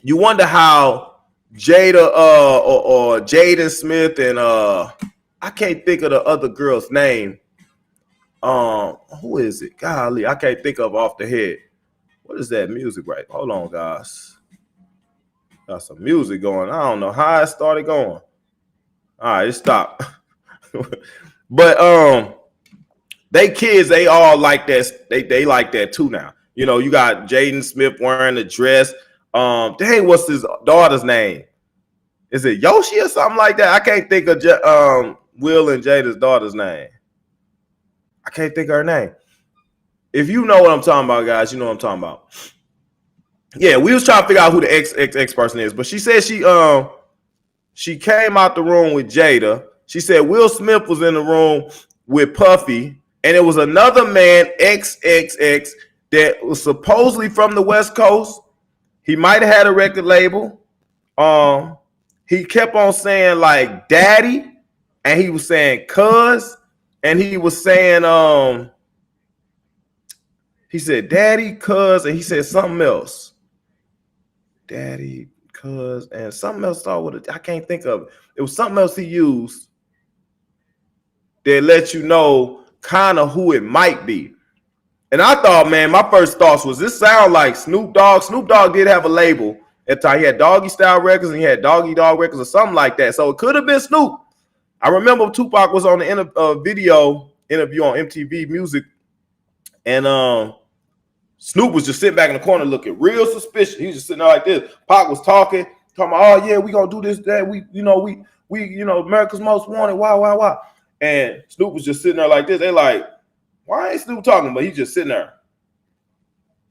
how Jada or Jaden Smith and I can't think of the other girl's name. Who is it? Golly, I can't think of off the head. What is that music right? Hold on, guys. Got some music going. I don't know how it started going. All right, it stopped. But they kids, they all like that. They like that too now. You know, you got Jaden Smith wearing a dress. Dang, what's his daughter's name? Is it Yoshi or something like that? I can't think of Will and Jada's daughter's name. I can't think of her name. If you know what I'm talking about, guys, you know what I'm talking about. Yeah, we was trying to figure out who the X person is, but she said she came out the room with Jada. She said Will Smith was in the room with Puffy, and it was another man, XXX, that was supposedly from the West Coast. He might have had a record label. He kept on saying like daddy, and he was saying cuz, and he was saying he said daddy, cuz, and he said something else. Daddy, cuz, and something else started with it. I can't think of it. It was something else he used that let you know kind of who it might be. And I thought, man, my first thoughts was this sound like Snoop Dogg. Snoop Dogg did have a label at the time. He had Doggy Style Records and he had Doggy Dog Records or something like that. So it could have been Snoop. I remember Tupac was on the video interview on MTV Music, and Snoop was just sitting back in the corner looking real suspicious. He was just sitting there like this. Pac was talking about, oh yeah, we gonna do this, that. We America's Most Wanted. Why? And Snoop was just sitting there like this. They like, why ain't Snoop talking? But he just sitting there,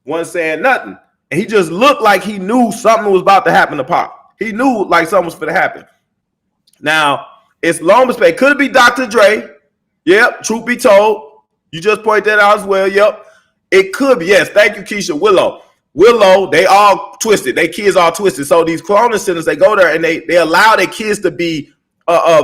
wasn't saying nothing. And he just looked like he knew something was about to happen to Pac. He knew like something was going to happen. Now, it's long as it could be Dr. Dre. Yep, truth be told. You just pointed that out as well. Yep. It could be, yes. Thank you, Keisha. Willow, they all twisted. They kids all twisted. So these cloning centers, they go there and they allow their kids to be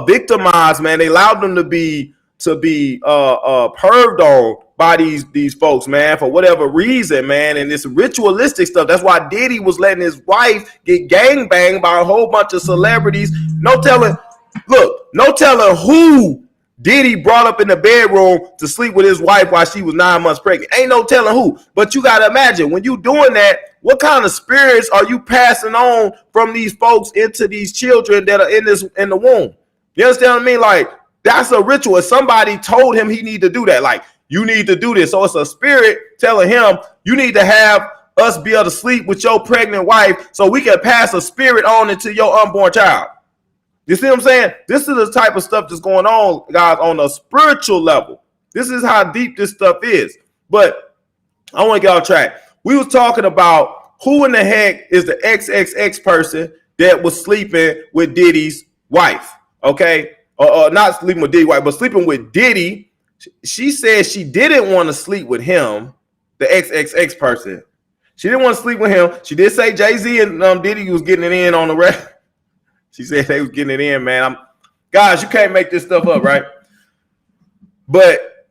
victimized, man. They allow them to be perved on by these folks, man, for whatever reason, man. And it's ritualistic stuff. That's why Diddy was letting his wife get gangbanged by a whole bunch of celebrities. No telling who Diddy brought up in the bedroom to sleep with his wife while she was 9 months pregnant. Ain't no telling who. But you got to imagine, when you doing that, what kind of spirits are you passing on from these folks into these children that are in the womb? You understand what I mean? Like, that's a ritual. If somebody told him he need to do that, like, you need to do this. So it's a spirit telling him you need to have us be able to sleep with your pregnant wife so we can pass a spirit on into your unborn child. You see what I'm saying? This is the type of stuff that's going on, guys, on a spiritual level. This is how deep this stuff is. But I want to get off track. We was talking about who in the heck is the XXX person that was sleeping with Diddy's wife, okay? Not sleeping with Diddy's wife, but sleeping with Diddy. She said she didn't want to sleep with him, the XXX person. She didn't want to sleep with him. She did say Jay-Z and Diddy was getting it in on the rest. She said they was getting it in, man. Guys, you can't make this stuff up, right? But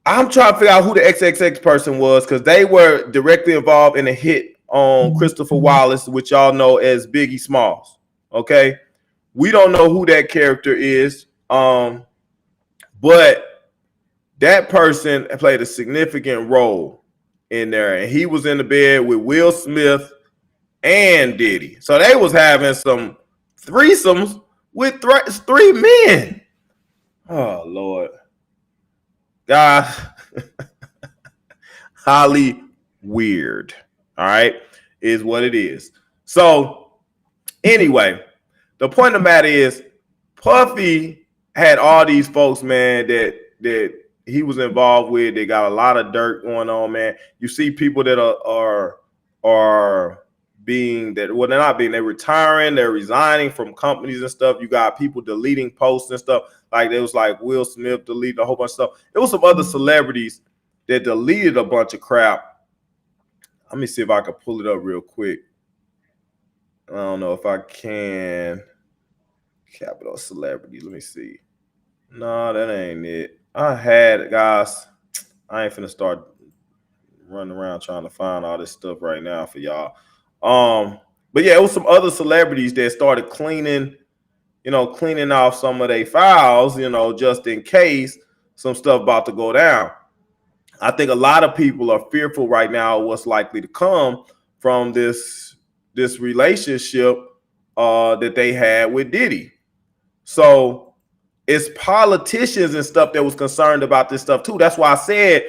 I'm trying to figure out who the XXX person was because they were directly involved in a hit on Christopher Wallace, which y'all know as Biggie Smalls. Okay, we don't know who that character is, but that person played a significant role in there, and he was in the bed with Will Smith and Diddy, so they was having some threesomes with three men. Oh Lord, guys, Hollyweird. All right, is what it is. So anyway, the point of the matter is, Puffy had all these folks, man, that he was involved with. They got a lot of dirt going on, man. You see people that are being that, well, they're not being, they're retiring, they're resigning from companies and stuff. You got people deleting posts and stuff. Like it was like Will Smith deleted a whole bunch of stuff. It was some other celebrities that deleted a bunch of crap. Let me see if I can pull it up real quick. I don't know if I can. Capital celebrity. Let me see. No, that ain't it. I had it, guys. I ain't finna start running around trying to find all this stuff right now for y'all. But yeah, it was some other celebrities that started cleaning off some of their files, just in case some stuff about to go down. I think a lot of people are fearful right now of what's likely to come from this relationship that they had with Diddy. So it's politicians and stuff that was concerned about this stuff too. That's why I said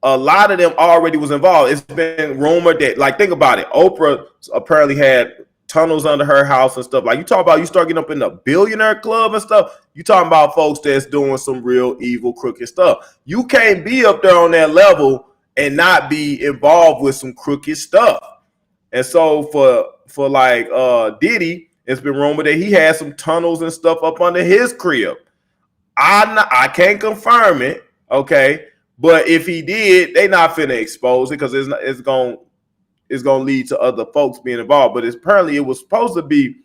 a lot of them already was involved. It's been rumored that, like, think about it. Oprah apparently had tunnels under her house and stuff. Like, you talk about, you start getting up in the billionaire club and stuff. You talking about folks that's doing some real evil, crooked stuff. You can't be up there on that level and not be involved with some crooked stuff. And so for like Diddy, it's been rumored that he had some tunnels and stuff up under his crib. I can't confirm it, okay? But if he did, they not finna expose it because it's gonna lead to other folks being involved. But apparently it was supposed to be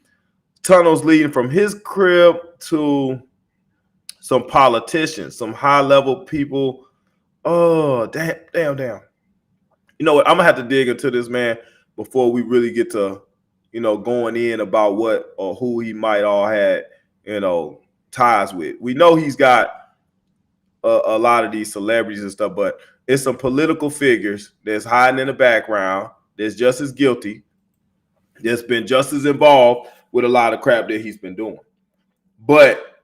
tunnels leading from his crib to some politicians, some high level people. Oh, damn. You know what? I'm gonna have to dig into this, man, before we really get to, going in about what or who he might all had, ties with. We know he's got a lot of these celebrities and stuff, but it's some political figures that's hiding in the background that's just as guilty, that's been just as involved with a lot of crap that he's been doing. But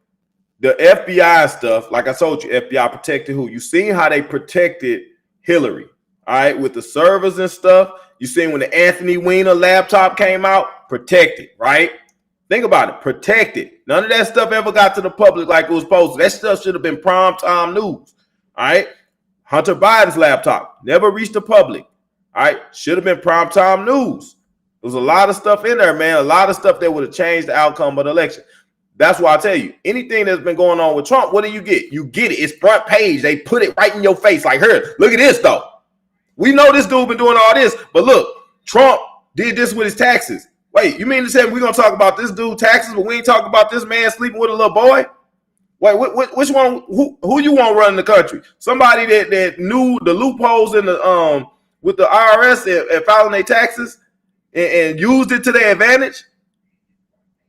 the FBI stuff, like I told you, FBI protected who? You seen how they protected Hillary, all right, with the servers and stuff. You seen when the Anthony Weiner laptop came out, protected, right? Think about it, protected. None of that stuff ever got to the public like it was supposed to. That stuff should have been primetime news, all right? Hunter Biden's laptop never reached the public, all right? Should have been primetime news. There was a lot of stuff in there, man, a lot of stuff that would have changed the outcome of the election. That's why I tell you, anything that's been going on with Trump, what do you get? You get it. It's front page. They put it right in your face like, here, look at this, though. We know this dude been doing all this, but look, Trump did this with his taxes. Wait, you mean to say we're going to talk about this dude taxes, but we ain't talking about this man sleeping with a little boy? Wait, which one? Who you want running the country? Somebody that knew the loopholes in the with the IRS and filing their taxes and used it to their advantage?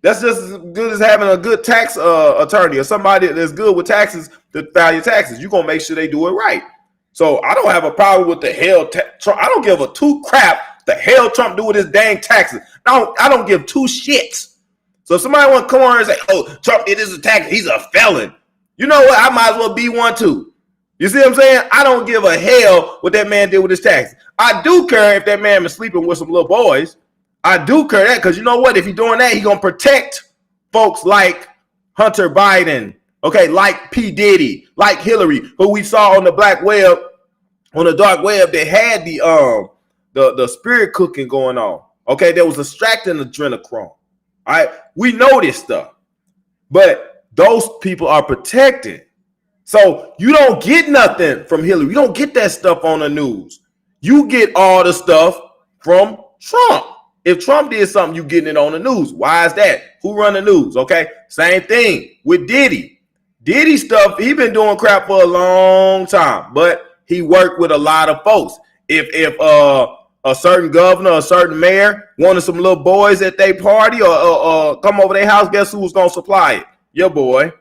That's just as good as having a good tax attorney or somebody that's good with taxes to file your taxes. You're going to make sure they do it right. So I don't have a problem with the hell Trump. I don't give a two crap the hell Trump do with his dang taxes. I don't give two shits. So if somebody want to come on and say, oh, Trump did this tax, he's a felon. You know what? I might as well be one too. You see what I'm saying? I don't give a hell what that man did with his taxes. I do care if that man is sleeping with some little boys. I do care that because you know what? If he's doing that, he's going to protect folks like Hunter Biden, okay, like P. Diddy, like Hillary, who we saw on the black web, on the dark web that had the spirit cooking going on. Okay, there was extracting adrenochrome. All right, we know this stuff, but those people are protected. So you don't get nothing from Hillary. You don't get that stuff on the news. You get all the stuff from Trump. If Trump did something, you getting it on the news. Why is that? Who run the news? Okay, same thing with Diddy. Diddy stuff, he been doing crap for a long time, but he worked with a lot of folks. If a certain governor, a certain mayor wanted some little boys at their party or come over their house, guess who was gonna supply it? Your boy.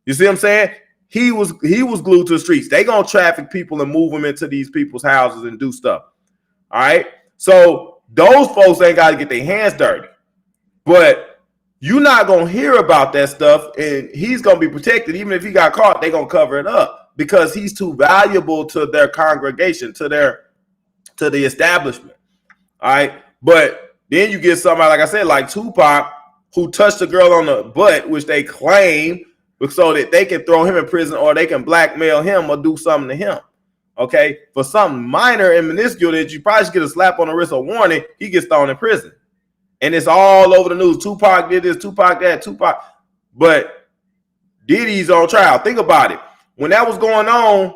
You see what I'm saying? He was glued to the streets. They gonna traffic people and move them into these people's houses and do stuff. All right. So those folks ain't got to get their hands dirty. But you're not gonna hear about that stuff, and he's gonna be protected. Even if he got caught, they gonna cover it up because he's too valuable to their congregation, to the establishment. All right. But then you get somebody, like I said, like Tupac, who touched a girl on the butt, which they claim so that they can throw him in prison or they can blackmail him or do something to him. Okay, for something minor and minuscule that you probably should get a slap on the wrist or warning, he gets thrown in prison. And it's all over the news. Tupac did this, Tupac that, Tupac. But Diddy's on trial. Think about it. When that was going on,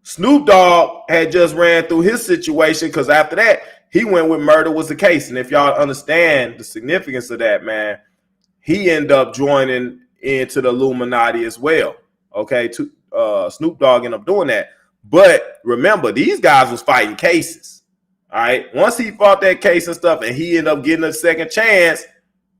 Snoop Dogg had just ran through his situation because after that, he went with murder was the case. And if y'all understand the significance of that, man, he ended up joining into the Illuminati as well. Okay, Snoop Dogg ended up doing that. But remember, these guys was fighting cases. All right. Once he fought that case and stuff, and he ended up getting a second chance,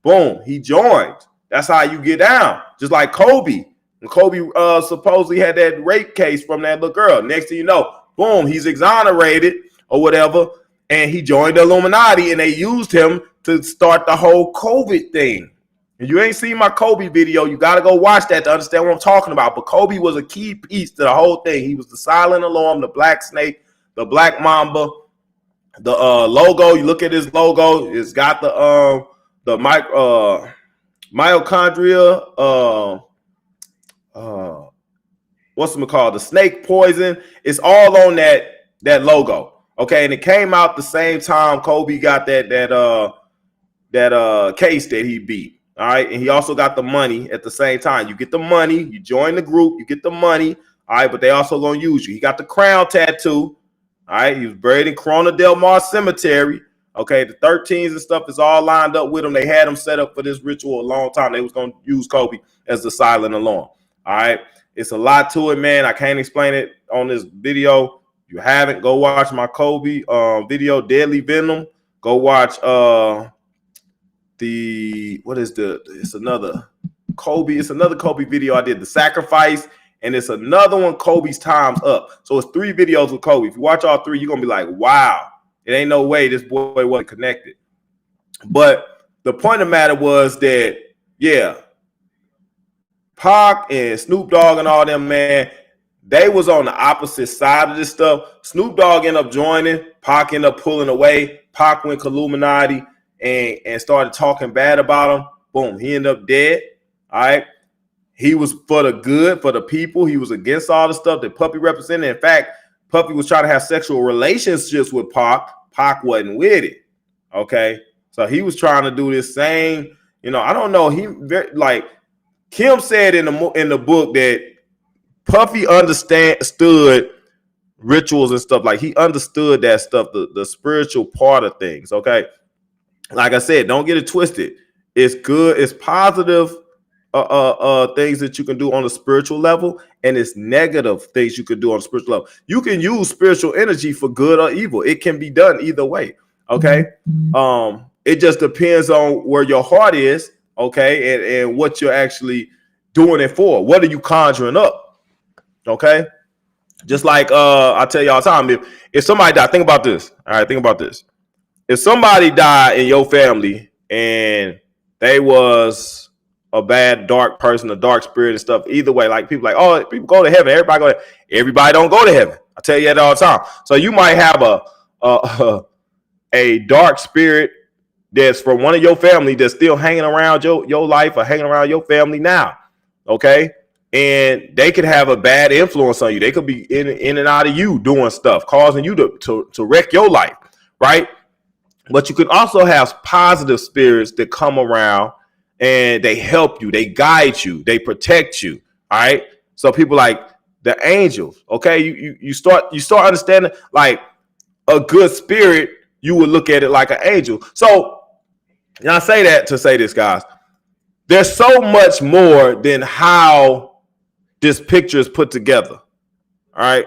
boom, he joined. That's how you get down. Just like Kobe. And Kobe supposedly had that rape case from that little girl. Next thing you know, boom, he's exonerated or whatever, and he joined the Illuminati, and they used him to start the whole COVID thing. And you ain't seen my Kobe video, you got to go watch that to understand what I'm talking about. But Kobe was a key piece to the whole thing. He was the silent alarm, the black snake, the black mamba, the logo. You look at his logo, it's got the mitochondria, what's it called? The snake poison. It's all on that logo. Okay, and it came out the same time Kobe got that case that he beat. All right, and he also got the money at the same time. You get the money, you join the group, you get the money. All right, but they also gonna use you. He got the crown tattoo. All right, he was buried in Corona Del Mar Cemetery. Okay, the 13s and stuff is all lined up with him. They had him set up for this ritual a long time. They was gonna use Kobe as the silent alarm. All right, it's a lot to it, man. I can't explain it on this video. If you haven't, go watch my Kobe video, Deadly Venom. Go watch it's another Kobe video I did, The Sacrifice, and it's another one, Kobe's Time's Up. So it's 3 videos with Kobe. If you watch all 3, you're gonna be like, wow, it ain't no way this boy wasn't connected. But the point of the matter was that, yeah, Pac and Snoop Dogg and all them, man, they was on the opposite side of this stuff. Snoop Dogg ended up joining, Pac ended up pulling away. Pac went Illuminati and started talking bad about him. Boom, he ended up dead. All right. He was for the good, for the people. He was against all the stuff that Puffy represented. In fact, Puffy was trying to have sexual relationships with Pac. Pac wasn't with it. Okay. So he was trying to do this same, I don't know. Like Kim said in the book that Puffy understood rituals and stuff. Like he understood that stuff, the spiritual part of things. Okay. Like I said, don't get it twisted. It's good. It's positive things that you can do on the spiritual level, and it's negative things you can do on the spiritual level. You can use spiritual energy for good or evil. It can be done either way. Okay. It just depends on where your heart is. Okay. And what you're actually doing it for. What are you conjuring up? Okay. Just like I tell you all the time, if somebody died, think about this. All right, think about this. If somebody died in your family and they was a bad, dark person, a dark spirit and stuff, either way, like people go to heaven. Everybody don't go to heaven. I tell you that all the time. So you might have a dark spirit that's from one of your family that's still hanging around your life or hanging around your family now, okay? And they could have a bad influence on you. They could be in and out of you doing stuff, causing you to wreck your life, right? But you can also have positive spirits that come around and they help you, they guide you, they protect you, all right? So people like the angels, okay? You start understanding like a good spirit, you would look at it like an angel. So I say that to say this, guys. There's so much more than how this picture is put together. All right.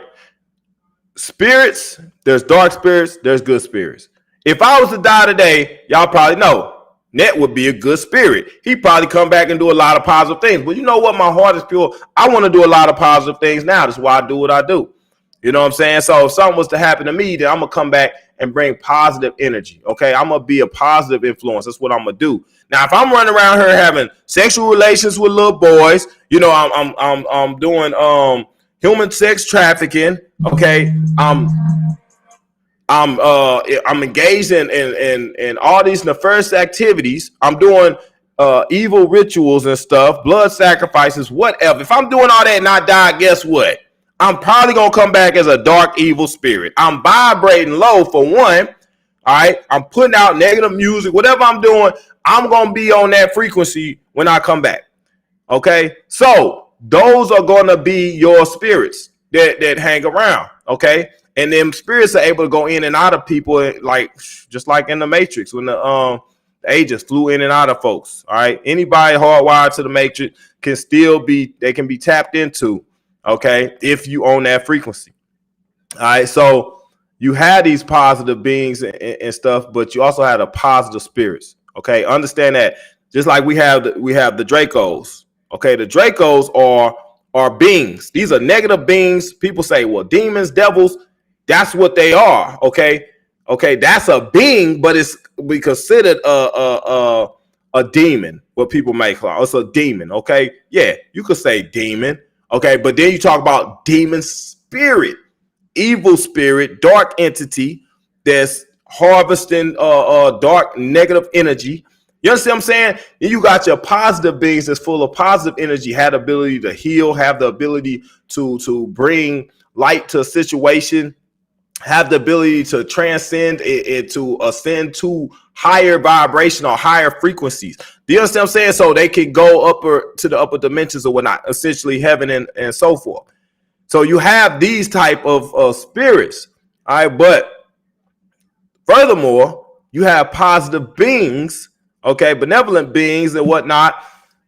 Spirits, there's dark spirits, there's good spirits. If I was to die today, y'all probably know Net would be a good spirit. He'd probably come back and do a lot of positive things. But you know what? My heart is pure. I want to do a lot of positive things now. That's why I do what I do. You know what I'm saying? So if something was to happen to me, then I'm going to come back and bring positive energy. Okay. I'm going to be a positive influence. That's what I'm going to do. Now, if I'm running around here having sexual relations with little boys, you know, I'm doing human sex trafficking. Okay. I'm engaged in all these nefarious activities. I'm doing evil rituals and stuff, blood sacrifices, whatever. If I'm doing all that and I die, guess what? I'm probably going to come back as a dark, evil spirit. I'm vibrating low for one. All right. I'm putting out negative music, whatever I'm doing. I'm going to be on that frequency when I come back. Okay. So those are going to be your spirits that hang around. Okay. And them spirits are able to go in and out of people, like just like in the Matrix when the agents flew in and out of folks. All right. Anybody hardwired to the Matrix can still be, they can be tapped into. Okay, if you own that frequency. All right, so you had these positive beings and stuff, but you also had a positive spirits. Okay, understand that. Just like we have the Dracos. Okay, the Dracos are beings. These are negative beings. People say, well, demons, devils, that's what they are. Okay, that's a being, but we considered a demon. What people make call it's a demon. Okay, yeah, you could say demon. Okay, but then you talk about demon spirit, evil spirit, dark entity that's harvesting dark negative energy. You understand what I'm saying? And you got your positive beings that's full of positive energy, have the ability to heal, have the ability to bring light to a situation, have the ability to transcend it to ascend to higher vibration or higher frequencies. Do you understand what I'm saying? So they can go to the upper dimensions or whatnot, essentially heaven and so forth. So you have these type of spirits. All right. But furthermore, you have positive beings, okay, benevolent beings and whatnot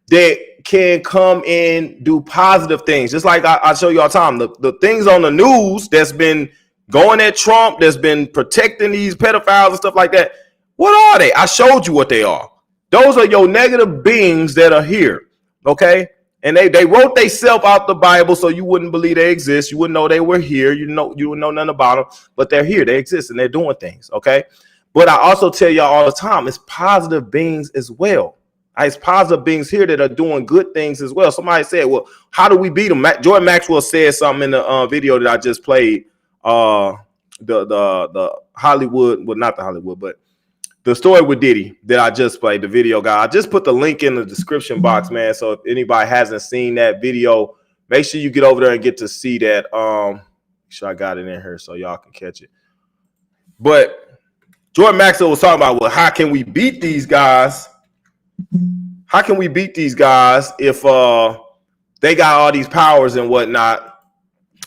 that can come and do positive things. Just like I show you all the time, the things on the news that's been going at Trump, that's been protecting these pedophiles and stuff like that. What are they? I showed you what they are. Those are your negative beings that are here. Okay. And they wrote themselves out the Bible so you wouldn't believe they exist. You wouldn't know they were here. You wouldn't know nothing about them, but they're here. They exist and they're doing things. Okay. But I also tell y'all all the time, it's positive beings as well. It's positive beings here that are doing good things as well. Somebody said, well, how do we beat them? Jordan Maxwell said something in the video that I just played. The Hollywood, well, not the Hollywood, but the story with Diddy that I just played, the video guy. I just put the link in the description box, man. So if anybody hasn't seen that video, make sure you get over there and get to see that. Make sure I got it in here so y'all can catch it. But Jordan Maxwell was talking about, well, how can we beat these guys? How can we beat these guys if they got all these powers and whatnot?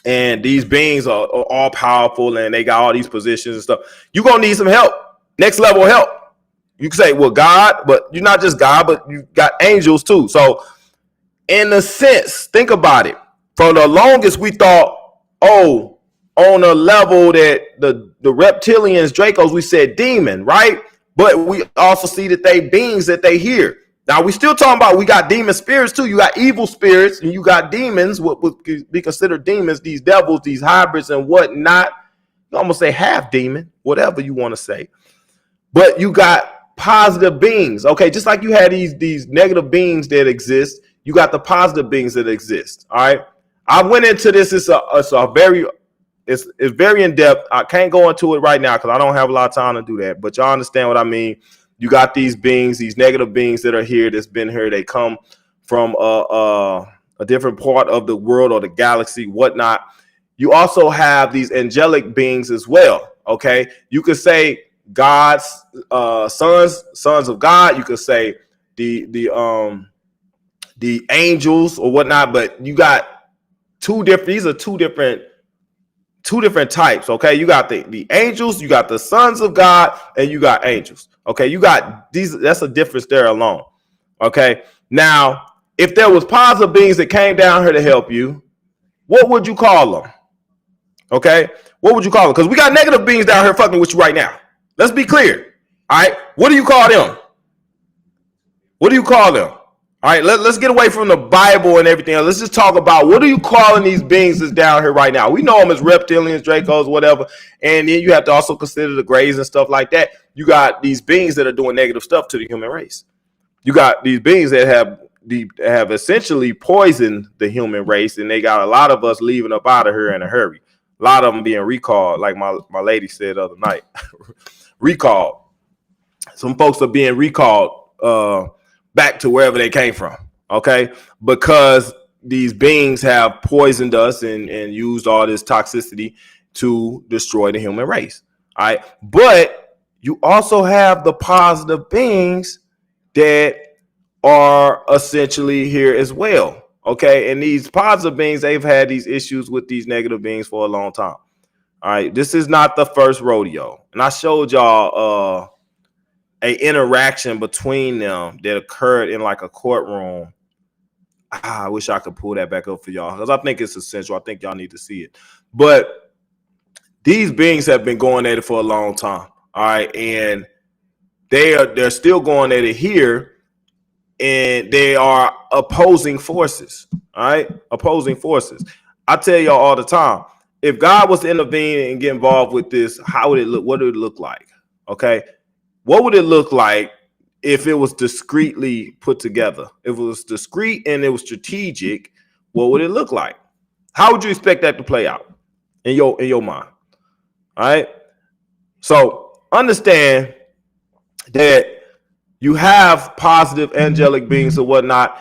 And these beings are all powerful and they got all these positions and stuff. You're going to need some help, next level help. You can say, well, God, but you're not just God, but you got angels too. So in a sense, think about it. For the longest, we thought, oh, on a level that the reptilians, Dracos, we said demon, right? But we also see that they beings that they hear. Now, we still talking about we got demon spirits, too. You got evil spirits and you got demons, what would be considered demons, these devils, these hybrids and whatnot. You almost say half demon, whatever you want to say. But you got positive beings. Okay, just like you had these negative beings that exist, you got the positive beings that exist. All right. I went into this. It's a very it's very in depth. I can't go into it right now because I don't have a lot of time to do that. But y'all understand what I mean. You got these beings, these negative beings that are here, that's been here. They come from a different part of the world or the galaxy, whatnot. You also have these angelic beings as well. Okay, you could say God's sons of God. You could say the angels or whatnot. But you got two different. These are two different types. Okay, you got the angels, you got the sons of God, and you got angels. Okay, you got these. That's a difference there alone. Okay, now if there was positive beings that came down here to help you, what would you call them? Okay, what would you call them? Because we got negative beings down here fucking with you right now. Let's be clear. All right, what do you call them? What do you call them? All right, let's get away from the Bible and everything else. Let's just talk about what are you calling these beings that's down here right now? We know them as reptilians, Dracos, whatever. And then you have to also consider the Greys and stuff like that. You got these beings that are doing negative stuff to the human race. You got these beings that have essentially poisoned the human race, and they got a lot of us leaving up out of here in a hurry. A lot of them being recalled, like my lady said the other night. Recalled. Some folks are being recalled back to wherever they came from, okay? Because these beings have poisoned us and used all this toxicity to destroy the human race, all right? But you also have the positive beings that are essentially here as well, okay? And these positive beings, they've had these issues with these negative beings for a long time, all right? This is not the first rodeo. And I showed y'all a interaction between them that occurred in like a courtroom. I wish I could pull that back up for y'all because I think it's essential. I think y'all need to see it. But these beings have been going at it for a long time. All right. And they're still going at it here. And they are opposing forces. All right. Opposing forces. I tell y'all all the time, if God was to intervene and get involved with this, how would it look? What would it look like? Okay. What would it look like if it was discreetly put together? If it was discreet and it was strategic, what would it look like? How would you expect that to play out in your mind? All right. So understand that you have positive angelic beings or whatnot.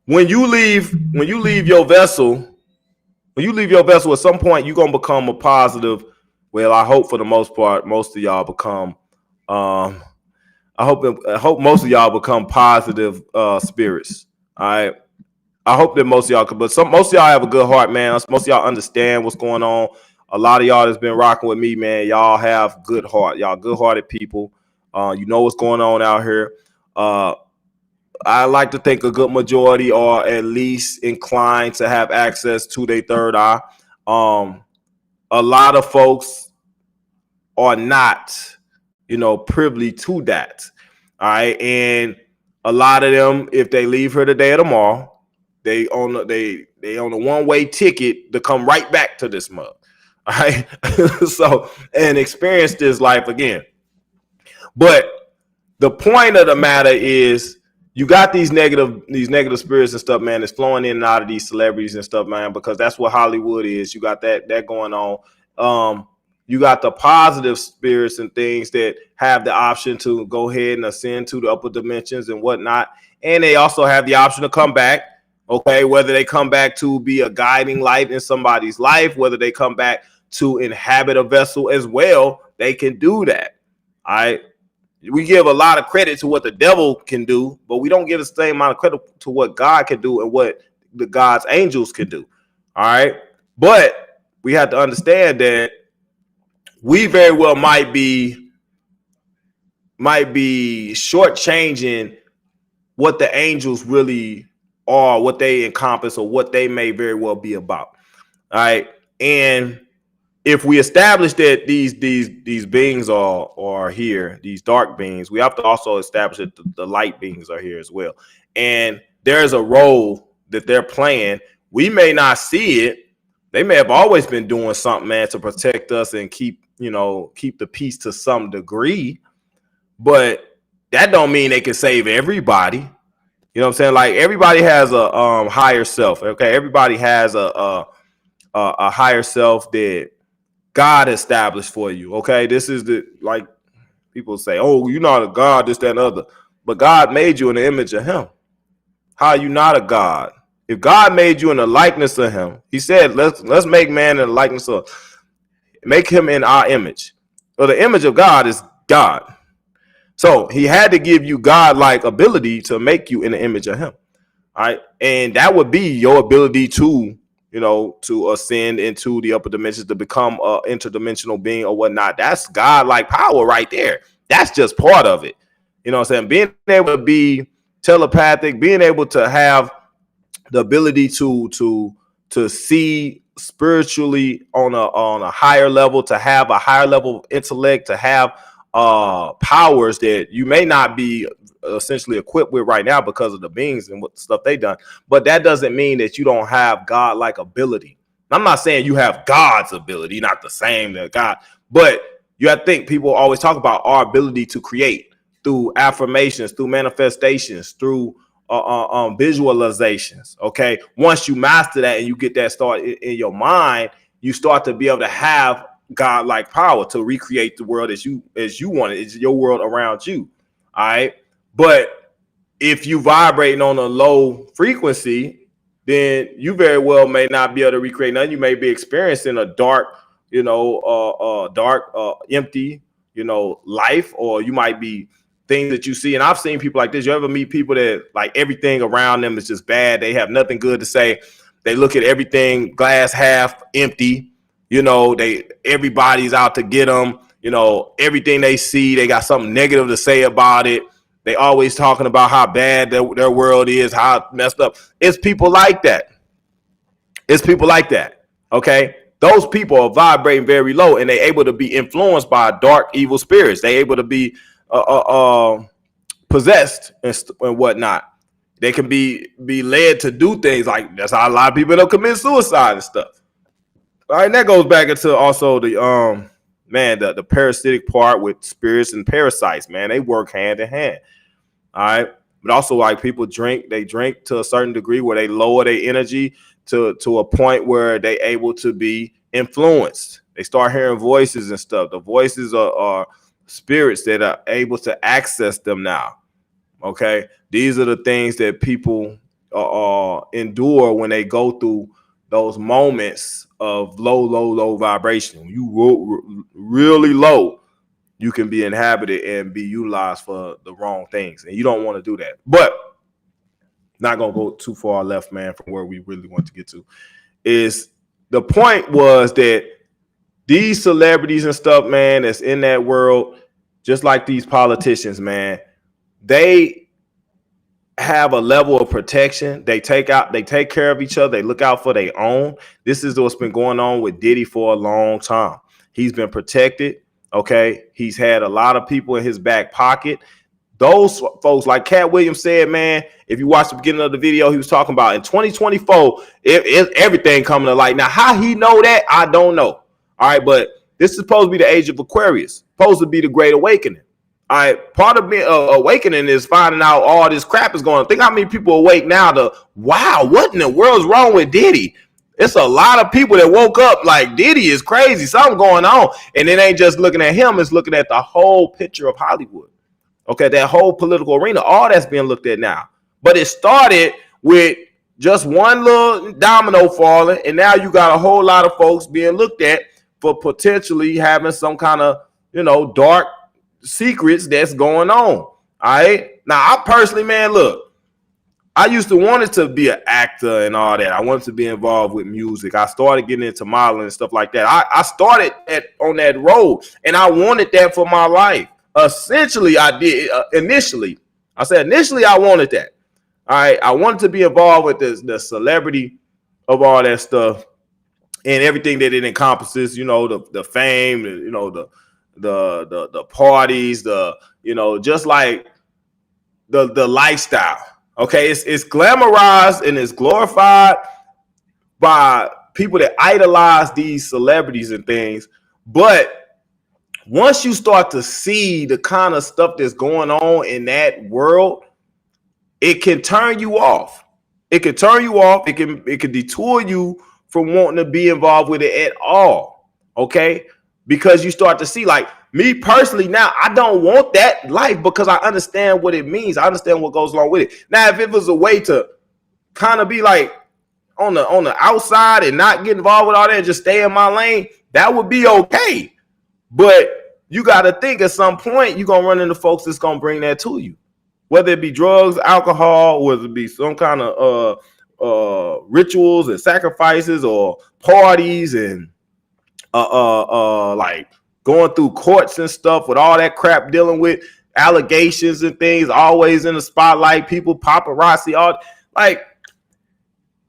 When you leave your vessel, at some point you're gonna become a positive. Well, I hope for the most part, most of y'all become. I hope most of y'all become positive spirits. All right. I hope that most of y'all could, but most of y'all have a good heart, man. Most of y'all understand what's going on. A lot of y'all that's been rocking with me, man. Y'all have good heart. Y'all good-hearted people. You know what's going on out here. I like to think a good majority are at least inclined to have access to their third eye. A lot of folks are not, privy to that. All right. And a lot of them, if they leave here today or tomorrow, they on a one-way ticket to come right back to this mug. All right. So, and experience this life again. But the point of the matter is you got these negative spirits and stuff, man, that's flowing in and out of these celebrities and stuff, man, because that's what Hollywood is. You got that going on. You got the positive spirits and things that have the option to go ahead and ascend to the upper dimensions and whatnot. And they also have the option to come back. Okay, whether they come back to be a guiding light in somebody's life, whether they come back to inhabit a vessel as well, they can do that. All right. We give a lot of credit to what the devil can do, but we don't give the same amount of credit to what God can do and what the God's angels can do. All right. But we have to understand that we very well might be shortchanging what the angels really are, what they encompass, or what they may very well be about. All right. And if we establish that these beings are here, these dark beings, we have to also establish that the light beings are here as well. And there's a role that they're playing. We may not see it. They may have always been doing something, man, to protect us and keep the peace to some degree. But that don't mean they can save everybody. You know what I'm saying? Like, everybody has a higher self. Okay, everybody has a higher self that God established for you. Okay, this is the, like people say, oh, you're not a God, this, that, and other. But God made you in the image of him. How are you not a God? If God made you in the likeness of him, he said, let's make man in the likeness of, make him in our image. Well, the image of God is God. So he had to give you God-like ability to make you in the image of him. All right. And that would be your ability to, to ascend into the upper dimensions, to become an interdimensional being or whatnot. That's God-like power right there. That's just part of it. You know what I'm saying? Being able to be telepathic, being able to have the ability to see spiritually on a higher level, to have a higher level of intellect, to have powers that you may not be essentially equipped with right now because of the beings and what stuff they done. But that doesn't mean that you don't have God-like ability. I'm not saying you have God's ability, not the same that God, but you have to think people always talk about our ability to create through affirmations, through manifestations, through visualizations. Okay, once you master that and you get that start in your mind, you start to be able to have God-like power to recreate the world as you want it. It's your world around you. All right. But if you vibrating on a low frequency, then you very well may not be able to recreate nothing. You may be experiencing a dark, empty, life, or you might be things that you see. And I've seen people like this. You ever meet people that like everything around them is just bad? They have nothing good to say. They look at everything glass half empty. Everybody's out to get them. Everything they see, they got something negative to say about it. They always talking about how bad their world is, how messed up. It's people like that. Okay. Those people are vibrating very low, and they're able to be influenced by dark, evil spirits. They're able to be possessed and whatnot. They can be led to do things like that's how a lot of people end up committing suicide and stuff. All right, and that goes back into also the the parasitic part with spirits and parasites. Man, they work hand in hand. All right, but also like people drink to a certain degree where they lower their energy to a point where they able to be influenced. They start hearing voices and stuff. The voices are spirits that are able to access them now. Okay, these are the things that people endure when they go through those moments of low vibration. When you really low, you can be inhabited and be utilized for the wrong things, and you don't want to do that. But not gonna go too far left, man, from where we really want to get to. Is the point was that these celebrities and stuff, man, that's in that world, just like these politicians, man, they have a level of protection. They take care of each other. They look out for their own. This is what's been going on with Diddy for a long time. He's been protected. Okay. He's had a lot of people in his back pocket. Those folks, like Cat Williams said, man, if you watch the beginning of the video, he was talking about in 2024, everything coming to light. Now, how he know that, I don't know. All right. But this is supposed to be the age of Aquarius, supposed to be the Great Awakening. All right, part of being awakening is finding out all this crap is going on. Think how many people awake now to, wow, what in the world's wrong with Diddy? It's a lot of people that woke up like Diddy is crazy, something going on. And it ain't just looking at him, it's looking at the whole picture of Hollywood. Okay, that whole political arena, all that's being looked at now. But it started with just one little domino falling, and now you got a whole lot of folks being looked at for potentially having some kind of, dark secrets that's going on. All right. Now, I personally, man, look, I used to want it to be an actor and all that. I wanted to be involved with music. I started getting into modeling and stuff like that. I started on that road, and I wanted that for my life. Essentially, I did initially. I wanted that. All right. I wanted to be involved with the celebrity of all that stuff and everything that it encompasses, the fame, the parties, just like the lifestyle. Okay, it's glamorized and it's glorified by people that idolize these celebrities and things. But once you start to see the kind of stuff that's going on in that world, it can turn you off. It can detour you from wanting to be involved with it at all. Okay, because you start to see, like me personally, now I don't want that life because I understand what it means. I understand what goes along with it. Now, if it was a way to kind of be like on the outside and not get involved with all that, just stay in my lane, that would be okay. But you got to think at some point you're gonna run into folks that's gonna bring that to you, whether it be drugs, alcohol, whether it be some kind of rituals and sacrifices or parties and like going through courts and stuff with all that crap, dealing with allegations and things, always in the spotlight, people, paparazzi, all like,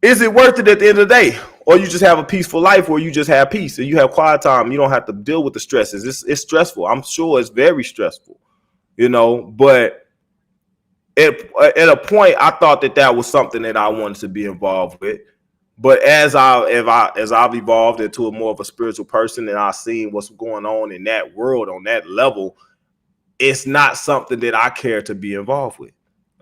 is it worth it at the end of the day? Or you just have a peaceful life where you just have peace and you have quiet time. You don't have to deal with the stresses. It's stressful. I'm sure it's very stressful, you know, but at a point, I thought that was something that I wanted to be involved with. But as I've evolved into a more of a spiritual person and I've seen what's going on in that world on that level, it's not something that I care to be involved with.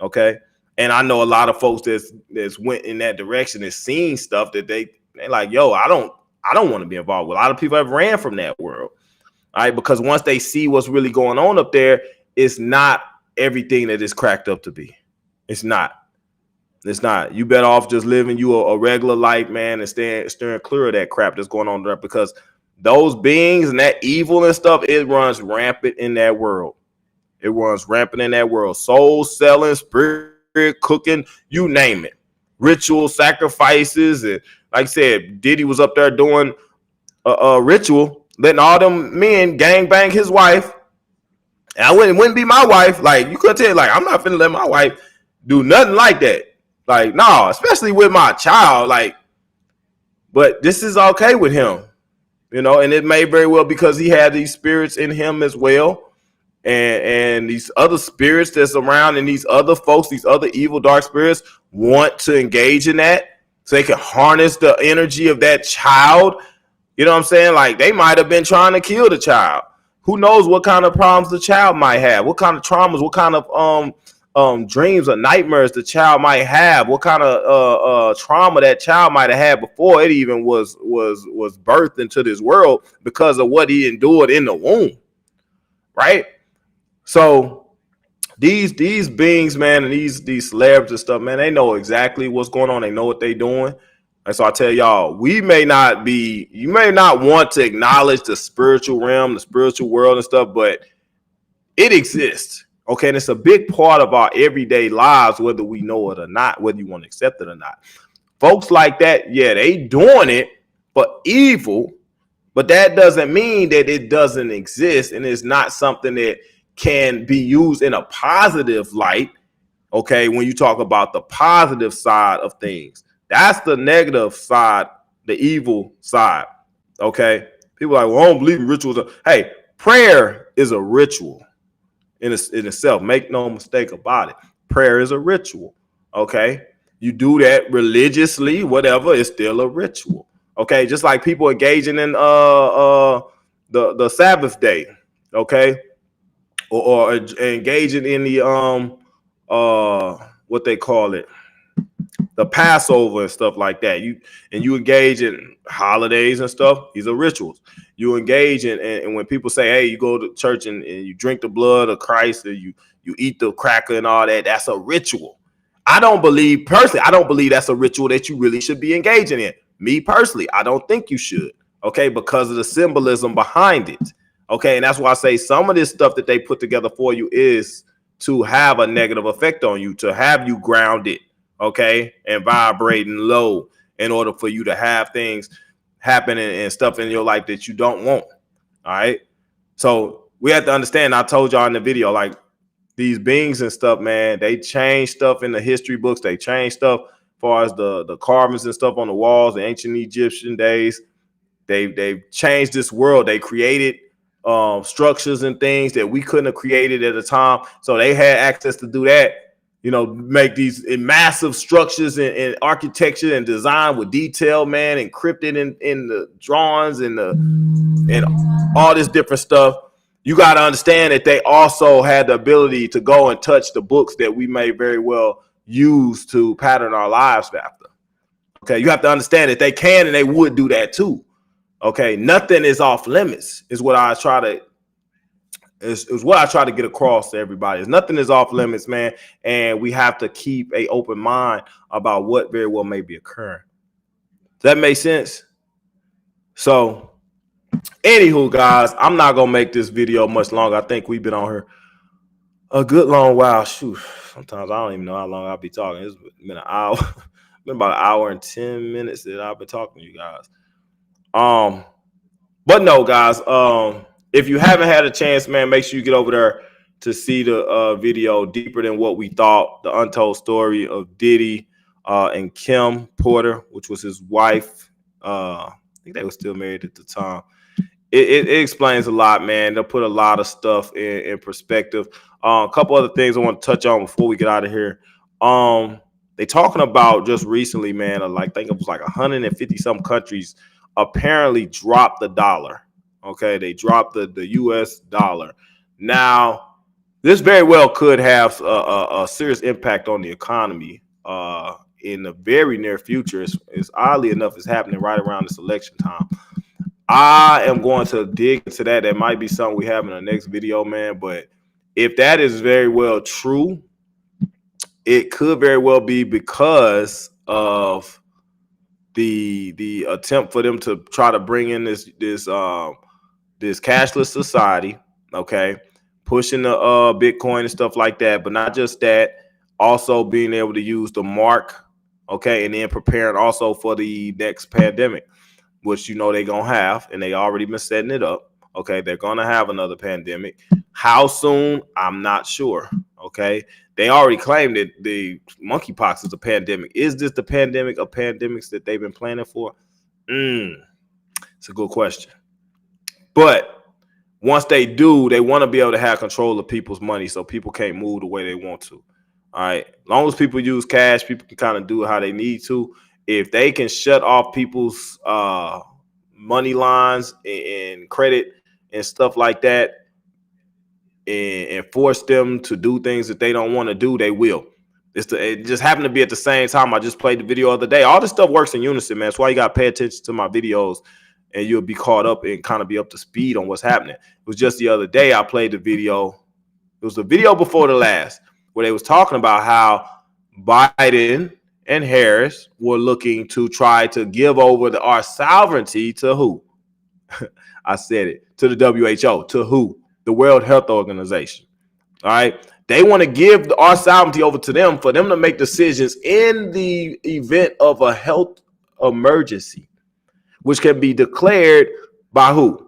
Okay. And I know a lot of folks that's went in that direction and seen stuff that they're like, yo, I don't want to be involved with. A lot of people have ran from that world. All right. Because once they see what's really going on up there, it's not everything that it's cracked up to be. It's not. It's not. You better off just living you a regular life, man, and steering clear of that crap that's going on there, because those beings and that evil and stuff, it runs rampant in that world. It runs rampant in that world. Soul selling, spirit cooking, you name it. Ritual sacrifices. And like I said, Diddy was up there doing a ritual, letting all them men gang bang his wife. And I wouldn't be my wife. Like, you could tell, like, I'm not finna let my wife do nothing like that. Like, no, especially with my child. Like, but this is okay with him, you know, and it may very well because he had these spirits in him as well. And these other spirits that's around and these other folks, these other evil, dark spirits want to engage in that so they can harness the energy of that child. You know what I'm saying? Like, they might have been trying to kill the child. Who knows what kind of problems the child might have, what kind of traumas, what kind of dreams or nightmares the child might have, what kind of trauma that child might have had before it even was birthed into this world because of what he endured in the womb, right? So these beings, man, and these celebs and stuff, man, they know exactly what's going on. They know what they're doing. And so I tell y'all, you may not want to acknowledge the spiritual realm, the spiritual world and stuff, but it exists. Okay, and it's a big part of our everyday lives, whether we know it or not, whether you want to accept it or not. Folks like that, yeah, they doing it for evil, but that doesn't mean that it doesn't exist and it's not something that can be used in a positive light. Okay, when you talk about the positive side of things, that's the negative side, the evil side. Okay, people are like, well, I don't believe in rituals. Hey, prayer is a ritual. In itself, make no mistake about it. Prayer is a ritual. Okay, you do that religiously, whatever, it's still a ritual. Okay, just like people engaging in the Sabbath day, okay, or engaging in the what they call it, the Passover and stuff like that. You engage in holidays and stuff. These are rituals. You engage in, and when people say, hey, you go to church and you drink the blood of Christ, or you eat the cracker and all that, that's a ritual. I don't believe that's a ritual that you really should be engaging in. Me personally, I don't think you should. Okay, because of the symbolism behind it. Okay, and that's why I say some of this stuff that they put together for you is to have a negative effect on you, to have you grounded, okay, and vibrating low in order for you to have things happen and stuff in your life that you don't want. All right. So we have to understand, I told y'all in the video, like these beings and stuff, man, they change stuff in the history books. They change stuff as far as the carvings and stuff on the walls, the ancient Egyptian days. They've changed this world. They created structures and things that we couldn't have created at the time. So they had access to do that. You know, make these massive structures and architecture and design with detail, man, encrypted in the drawings and all this different stuff. You got to understand that they also had the ability to go and touch the books that we may very well use to pattern our lives after. Okay, you have to understand that they can and they would do that too. Okay, nothing is off limits. Is what I try to is what I try to get across to everybody. Is nothing is off limits, man, and we have to keep a open mind about what very well may be occurring. Does that make sense? So, anywho, guys, I'm not gonna make this video much longer. I think we've been on here a good long while. Shoot, sometimes I don't even know how long I'll be talking. It's been an hour, been about an hour and 10 minutes that I've been talking to you guys. But no, guys, if you haven't had a chance, man, make sure you get over there to see the video Deeper Than What We Thought, the untold story of Diddy and Kim Porter, which was his wife. I think they were still married at the time. It explains a lot, man. They'll put a lot of stuff in perspective. A couple other things I want to touch on before we get out of here. They talking about just recently, man, I think it was like 150 some countries apparently dropped the dollar. Okay, they dropped the US dollar. Now, this very well could have a serious impact on the economy in the very near future. It's oddly enough, it's happening right around this election time. I am going to dig into that. That might be something we have in the next video, man. But if that is very well true, it could very well be because of the attempt for them to try to bring in this cashless society, okay, pushing the Bitcoin and stuff like that. But not just that, also being able to use the mark, okay, and then preparing also for the next pandemic, which you know they're gonna have, and they already been setting it up. Okay, they're gonna have another pandemic. How soon? I'm not sure. Okay, they already claimed that the monkeypox is a pandemic. Is this the pandemic of pandemics that they've been planning for? It's a good question. But once they do, they want to be able to have control of people's money so people can't move the way they want to. All right, as long as people use cash, people can kind of do it how they need to. If they can shut off people's money lines and credit and stuff like that, and force them to do things that they don't want to do, they will. It just happened to be at the same time I just played the video of the day. All this stuff works in unison, man. That's why you got to pay attention to my videos, and you'll be caught up and kind of be up to speed on what's happening. It was just the other day I played the video. It was the video before the last where they was talking about how Biden and Harris were looking to try to give over our sovereignty to who? I said it, to the WHO. To who? The World Health Organization. All right. They want to give our sovereignty over to them for them to make decisions in the event of a health emergency, which can be declared by who?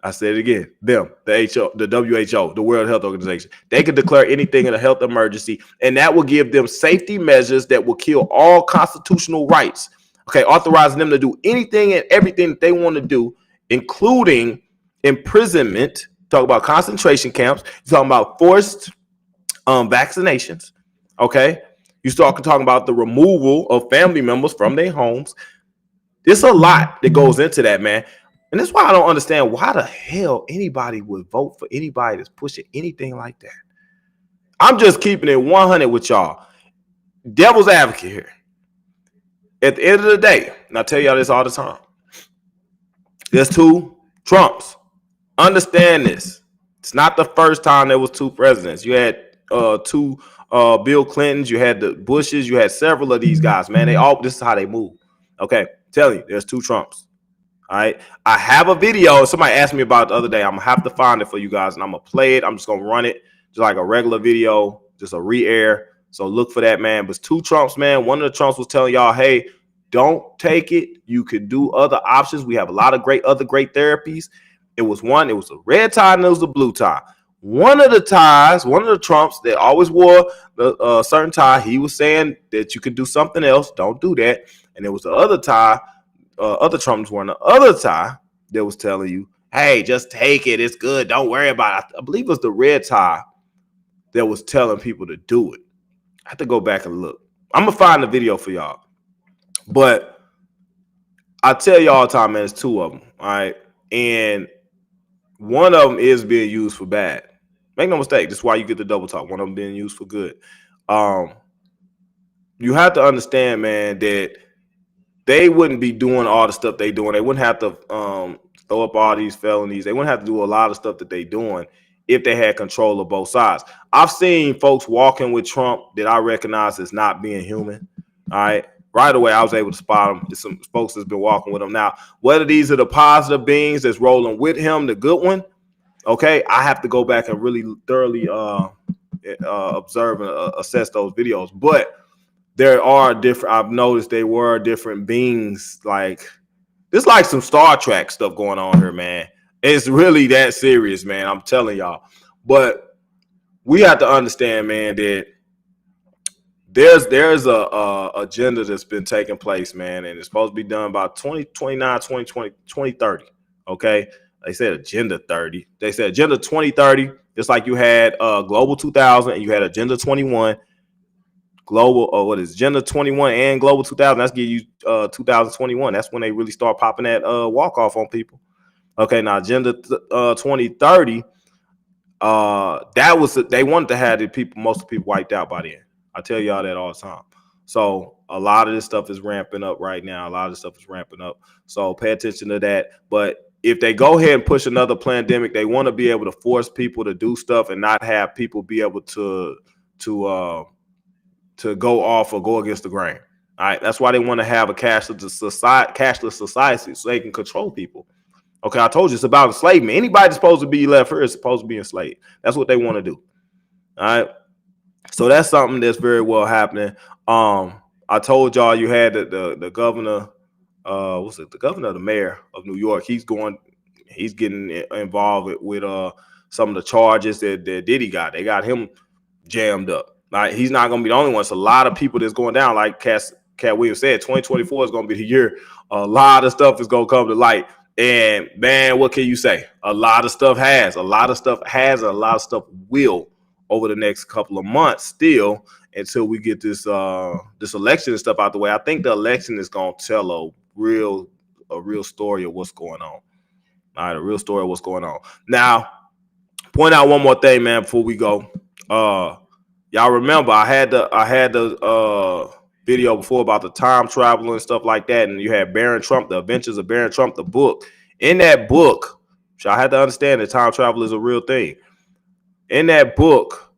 I said it again. Them, the WHO, the World Health Organization. They can declare anything in a health emergency, and that will give them safety measures that will kill all constitutional rights. Okay, authorizing them to do anything and everything that they want to do, including imprisonment. Talk about concentration camps. You're talking about forced vaccinations. Okay, you start talking about the removal of family members from their homes. There's a lot that goes into that, man. And that's why I don't understand why the hell anybody would vote for anybody that's pushing anything like that. I'm just keeping it 100 with y'all. Devil's advocate here. At the end of the day, and I tell y'all this all the time, there's two Trumps. Understand this. It's not the first time there was two presidents. You had two Bill Clintons, you had the Bushes, you had several of these guys, man. This is how they move. Okay, tell you, there's two Trumps. All right, I have a video. Somebody asked me about it the other day. I'm gonna have to find it for you guys, and I'm gonna play it. I'm just gonna run it just like a regular video, just a re-air. So look for that, man. But it's two Trumps, man. One of the Trumps was telling y'all, hey, don't take it. You could do other options. We have a lot of other great therapies. It was a red tie and it was a blue tie. One of the Trumps that always wore a certain tie, he was saying that you could do something else. Don't do that. And there was the other tie. Other Trumps wearing the other tie that was telling you, hey, just take it. It's good. Don't worry about it. I believe it was the red tie that was telling people to do it. I have to go back and look. I'm going to find the video for y'all. But I tell y'all all the time, man, it's two of them. All right. And one of them is being used for bad. Make no mistake. This is why you get the double talk. One of them being used for good. You have to understand, man, that they wouldn't be doing all the stuff they doing. They wouldn't have to throw up all these felonies. They wouldn't have to do a lot of stuff that they doing if they had control of both sides. I've seen folks walking with Trump that I recognize as not being human. All right. Right away, I was able to spot him. Some folks that's been walking with him. Now, whether these are the positive beings that's rolling with him, the good one, okay, I have to go back and really thoroughly observe and assess those videos. But there are different, I've noticed they were different beings. Like, there's like some Star Trek stuff going on here, man. It's really that serious, man. I'm telling y'all. But we have to understand, man, that there's a agenda that's been taking place, man, and it's supposed to be done by 2029, 2020, 2030. Okay. They said Agenda 30. They said Agenda 2030, just like you had Global 2000 and you had Agenda 21. Global, or what is Agenda 21 and Global 2000? That's give you 2021. That's when they really start popping that walk off on people. Okay, now Agenda 2030, that was they wanted to have the people, most of the people wiped out by then. I tell y'all that all the time. So a lot of this stuff is ramping up right now. A lot of this stuff is ramping up. So pay attention to that. But if they go ahead and push another pandemic, they want to be able to force people to do stuff and not have people be able to go off or go against the grain. All right, that's why they want to have a cashless society so they can control people. Okay, I told you it's about enslavement. Anybody that's supposed to be left here is supposed to be enslaved. That's what they want to do. All right, so that's something that's very well happening. I told y'all you had the governor. What's it? The governor of the mayor of New York. He's getting involved with some of the charges that Diddy got. They got him jammed up. Like, he's not going to be the only one. It's a lot of people that's going down. Like Cat Williams said, 2024 is going to be the year. A lot of stuff is going to come to light. And man, what can you say? A lot of stuff will over the next couple of months still until we get this election and stuff out the way. I think the election is going to tell a real story of what's going on. All right, a real story of what's going on. Now, point out one more thing, man, before we go. Y'all remember I had the video before about the time travel and stuff like that, and you had Barron Trump, The Adventures of Barron Trump, the book. In that book, y'all had to understand that time travel is a real thing. In that book,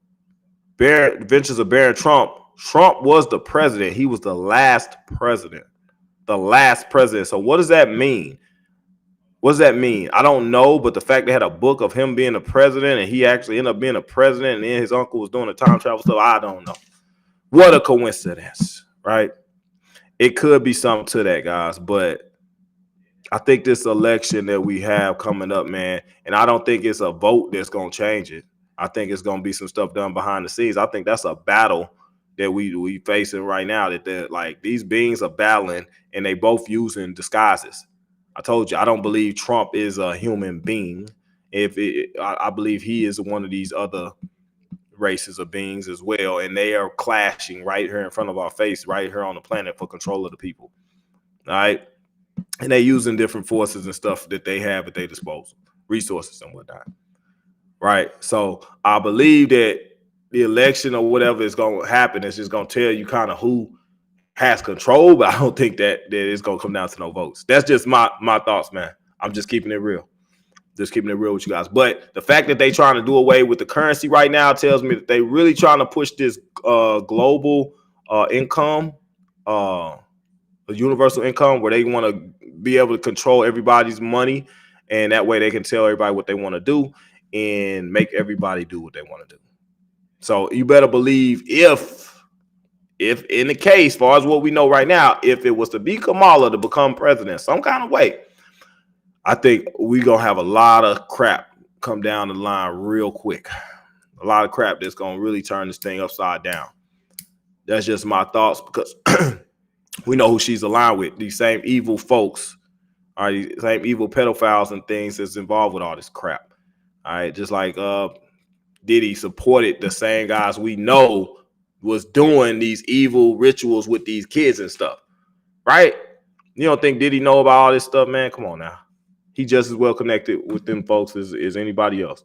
Adventures of Barron Trump, Trump was the president. He was the last president. The last president. So what does that mean? What does that mean? I don't know, but the fact they had a book of him being a president and he actually ended up being a president and then his uncle was doing the time travel stuff, I don't know. What a coincidence, right? It could be something to that, guys, but I think this election that we have coming up, man, and I don't think it's a vote that's going to change it. I think it's going to be some stuff done behind the scenes. I think that's a battle that we facing right now, that they're like, these beings are battling and they both using disguises. I told you, I don't believe Trump is a human being. I believe he is one of these other races of beings as well, and they are clashing right here in front of our face, right here on the planet for control of the people. All right, and they're using different forces and stuff that they have at their disposal, resources and whatnot. Right, so I believe that the election or whatever is going to happen is just going to tell you kind of who has control, but I don't think that it's going to come down to no votes. That's just my thoughts, man. I'm just keeping it real. Just keeping it real with you guys. But the fact that they trying to do away with the currency right now tells me that they really trying to push this global income, a universal income, where they want to be able to control everybody's money, and that way they can tell everybody what they want to do and make everybody do what they want to do. So you better believe if in the case, as far as what we know right now, if it was to be Kamala to become president some kind of way, I think we're going to have a lot of crap come down the line real quick. A lot of crap that's going to really turn this thing upside down. That's just my thoughts, because we know who she's aligned with. These same evil folks, all right, these same evil pedophiles and things that's involved with all this crap. All right, just like Diddy supported the same guys we know was doing these evil rituals with these kids and stuff, right? You don't think Diddy know about all this stuff, man? Come on now. He just as well connected with them folks as anybody else.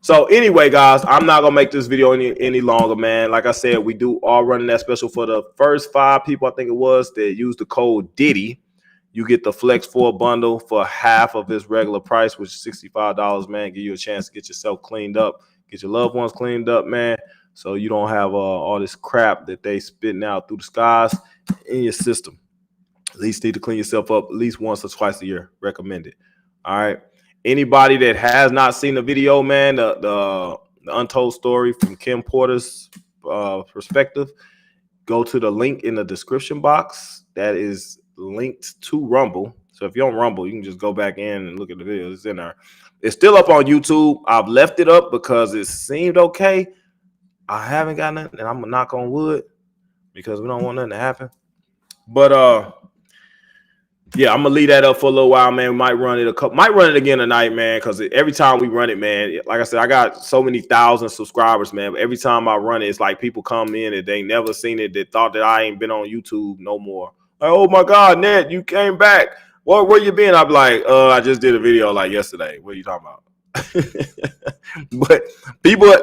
So anyway, guys, I'm not gonna make this video any longer, man. Like I said, we do all running that special for the first 5 people, I think it was, that use the code Diddy. You get the Flex 4 bundle for half of its regular price, which is $65, man. Give you a chance to get yourself cleaned up, get your loved ones cleaned up, man, so you don't have all this crap that they spitting out through the skies in your system. At least need to clean yourself up at least once or twice a year. Recommended. All right. Anybody that has not seen the video, man, the untold story from Kim Porter's perspective, go to the link in the description box. That is linked to Rumble. So if you're on Rumble, you can just go back in and look at the video. It's in there. It's still up on YouTube. I've left it up because it seemed okay. I haven't got nothing, and I'm gonna knock on wood because we don't want nothing to happen. But yeah, I'm gonna leave that up for a little while, man. We might run it again tonight, man, because every time we run it, man, like I said, I got so many thousand subscribers, man. But every time I run it, it's like people come in and they never seen it, that thought that I ain't been on YouTube no more. Like, oh my God, Ned, you came back. Where you been? I'm like, I just did a video like yesterday. What are you talking about? But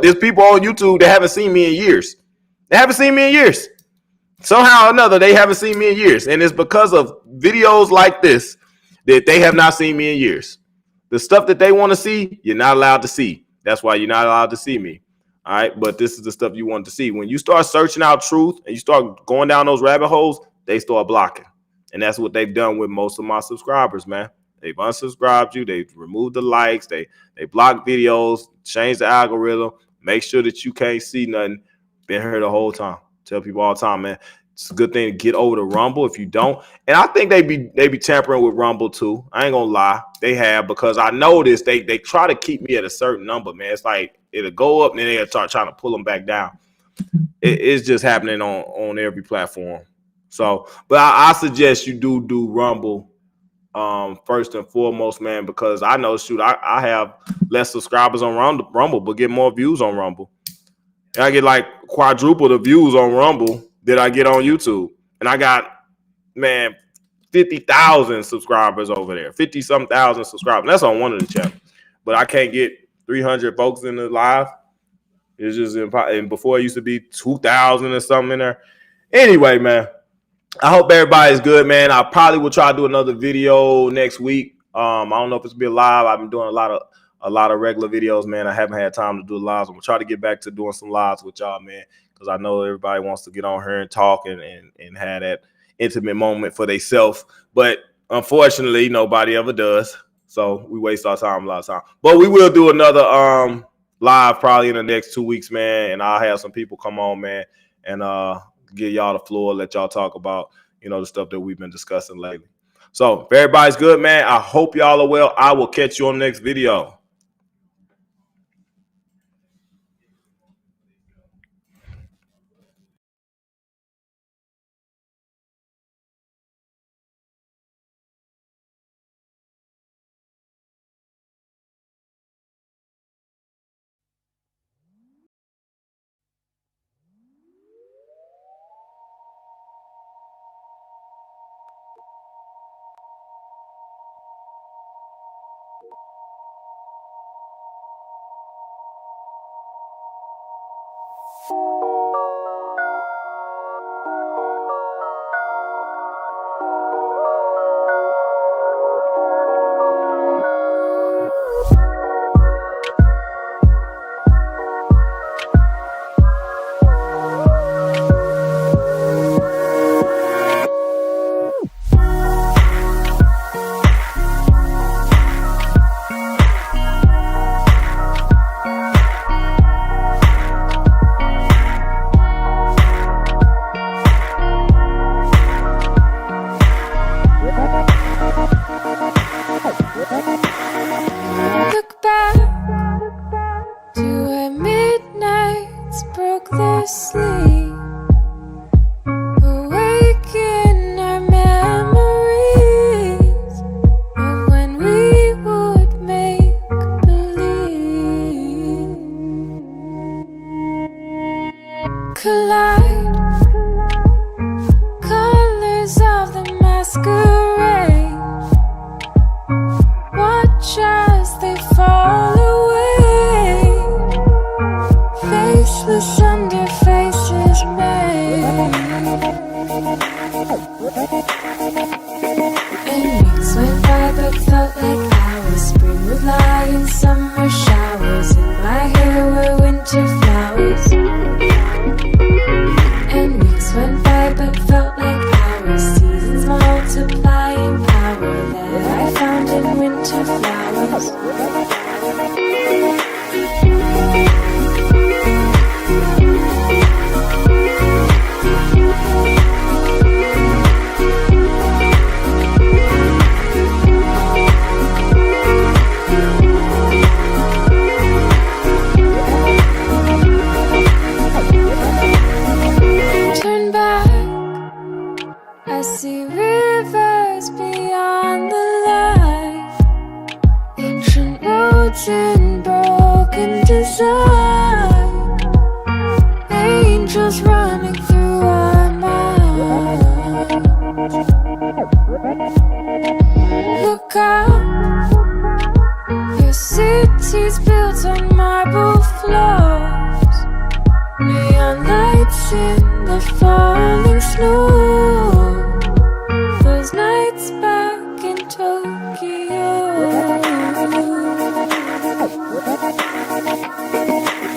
there's people on YouTube that haven't seen me in years. They haven't seen me in years. Somehow or another, they haven't seen me in years. And it's because of videos like this that they have not seen me in years. The stuff that they want to see, you're not allowed to see. That's why you're not allowed to see me. All right. But this is the stuff you want to see. When you start searching out truth and you start going down those rabbit holes, they start blocking. And that's what they've done with most of my subscribers, man. They've unsubscribed you. They've removed the likes. They block videos, change the algorithm, make sure that you can't see nothing. Been here the whole time. Tell people all the time, man. It's a good thing to get over to Rumble if you don't. And I think they be tampering with Rumble too. I ain't gonna lie. They have, because I noticed they try to keep me at a certain number, man. It's like it'll go up and then they'll start trying to pull them back down. It's just happening on every platform. So, but I suggest you do Rumble first and foremost, man, because I know, shoot, I have less subscribers on Rumble, but get more views on Rumble. And I get like quadruple the views on Rumble that I get on YouTube. And I got, man, 50,000 subscribers over there, 50-some thousand subscribers. And that's on one of the channels. But I can't get 300 folks in the live. It's just impossible. And before it used to be 2,000 or something in there. Anyway, man, I hope everybody's good, man. I probably will try to do another video next week. I don't know if it's be live. I've been doing a lot of regular videos, man. I haven't had time to do lives. I'm gonna try to get back to doing some lives with y'all, man, because I know everybody wants to get on here and talk and have that intimate moment for themselves. But unfortunately, nobody ever does. So we waste our time a lot of time. But we will do another live probably in the next 2 weeks, man. And I'll have some people come on, man, and give y'all the floor, let y'all talk about, the stuff that we've been discussing lately. So if everybody's good, man, I hope y'all are well. I will catch you on the next video. And weeks went by but felt like hours. Spring would lie in summer showers. In my hair were winter flowers. And weeks went by but felt like hours. Seasons multiplying power that I found in winter flowers. Turn back, I see rivers beyond the light, ancient roads in broken design, angels running through our minds. Look up, your city's built on marble floors, neon lights in the falling snow. Those nights back in Tokyo.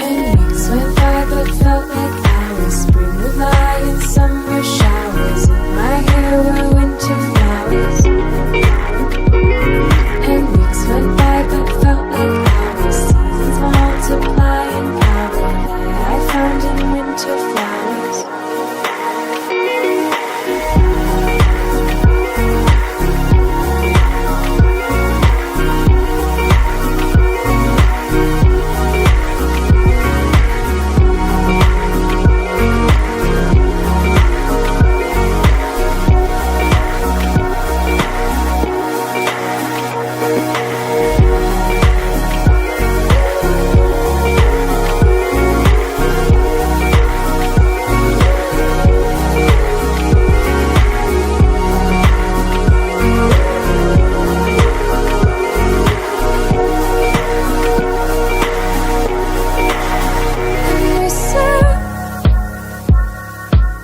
And weeks went by but felt like hours. Spring would lie in summer showers. In my hair were winter flowers. And weeks went by but felt like hours. Seasons multiplying power that I found in winter flowers. And we said,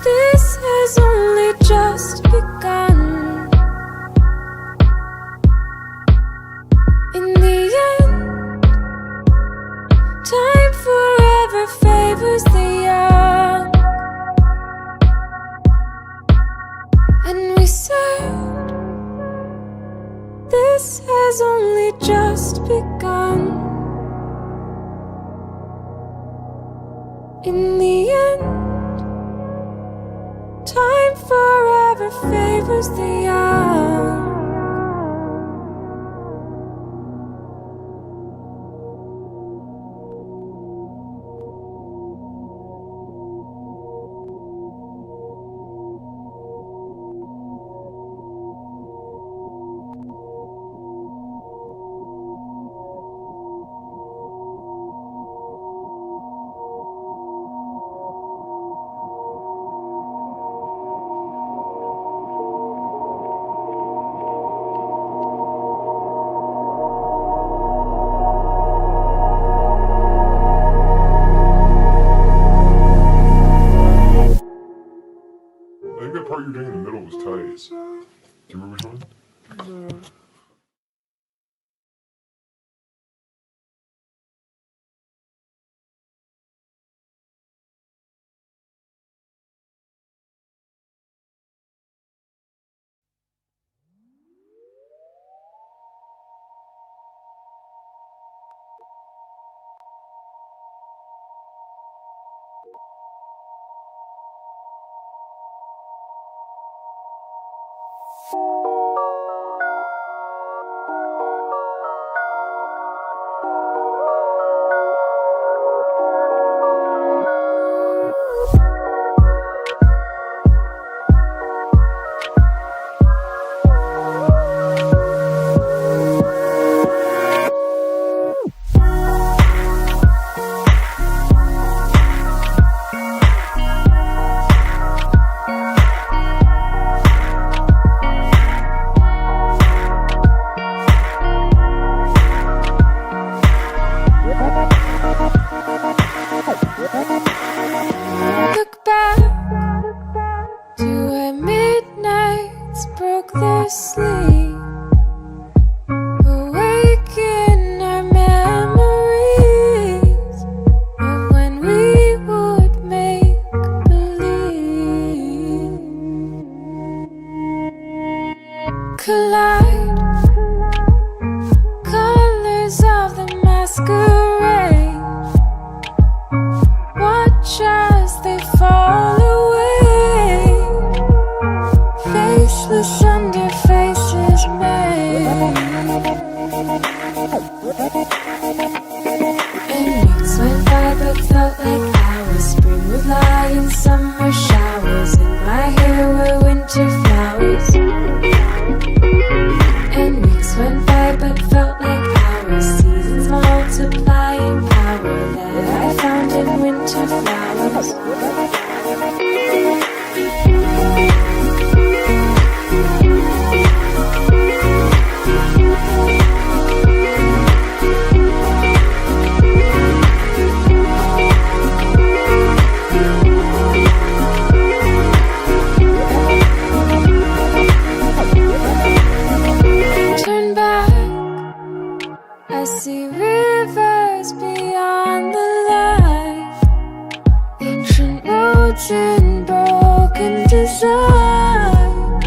this has only just begun. In the end, time forever favors the young. And we said, this has only just begun. In the end, time forever favors the young. multiplying power that I found in winter flowers. Turn back, I see rivers beyond the light, ancient roads in broken design,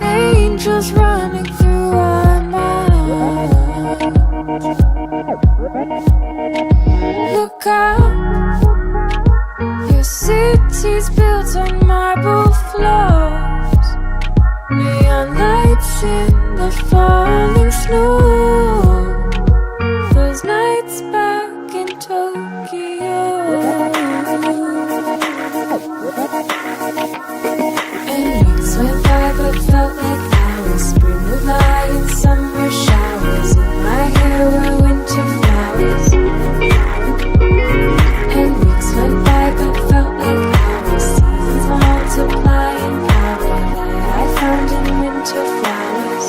angels running through our minds. Look up, your city's built on marble floors, neon lights in the falling snow, those nights back in Tokyo. And weeks went by but felt like hours. Spring would lie in summer showers, in my hair were winter flowers. And weeks went by but felt like hours. Seasons multiplying power that I found in winter flowers.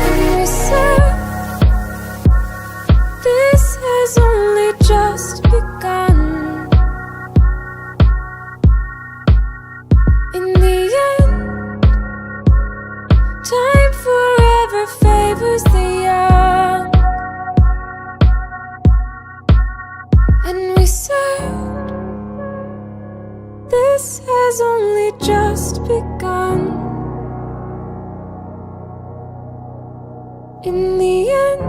And we said, this has only just begun. In the end, time forever favors the young. And we said, this has only just begun. In the end,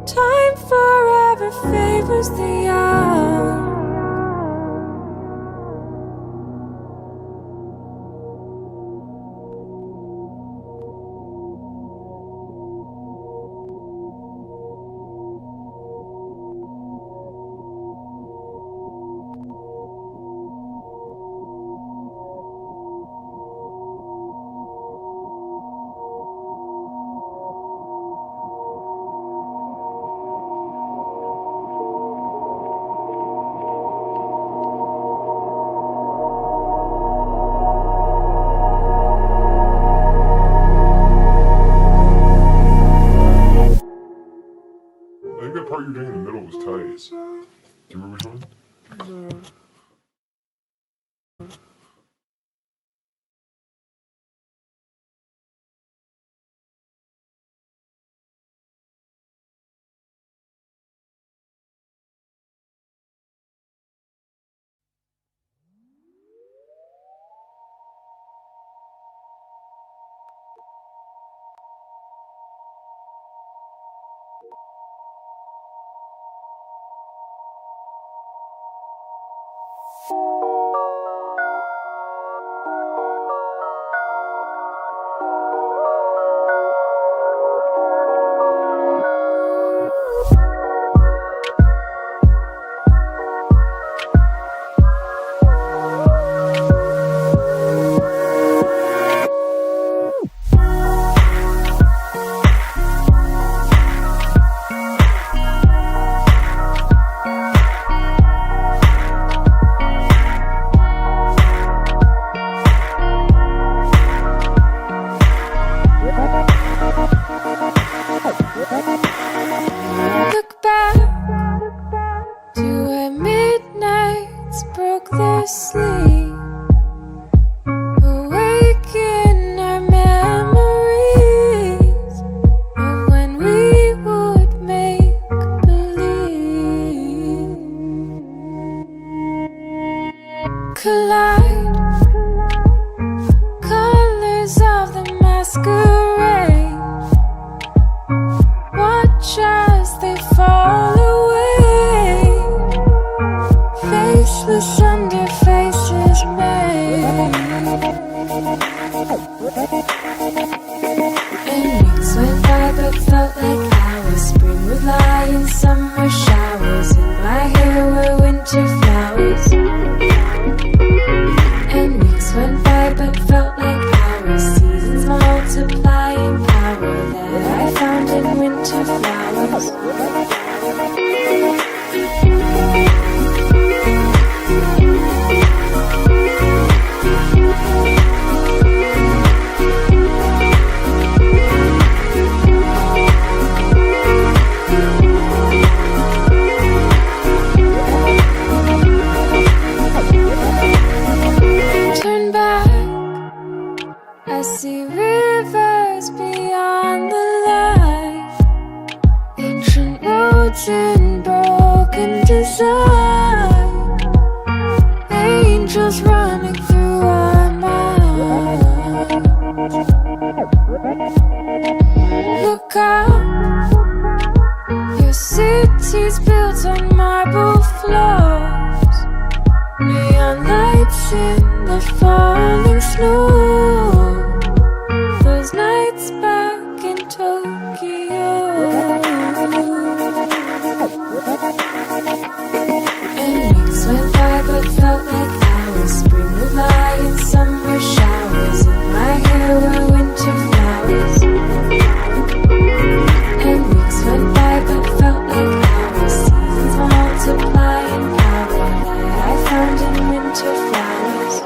time forever favors the young. I think that part you're doing in the middle was tight. Do you remember which one? collide. Colors of the masquerade. Watch as they fall away. Faceless under faces made. And weeks went by but felt like hours. Spring would lie in summer showers. In my hair were winter flowers. And weeks went by but felt like hours. Seasons multiplying power that I found in winter flowers. Turn back, I see rivers beyond the light. Ancient roads in broken design. Angels running through our minds. Look up, your city's built on marble floors. Neon lights in the falling snow. Those nights back in Tokyo. And weeks went by but felt like hours. Spring would lie in summer showers. In my hair were winter flowers. And weeks went by but felt like hours. Seasons multiplying power that I found in winter flowers.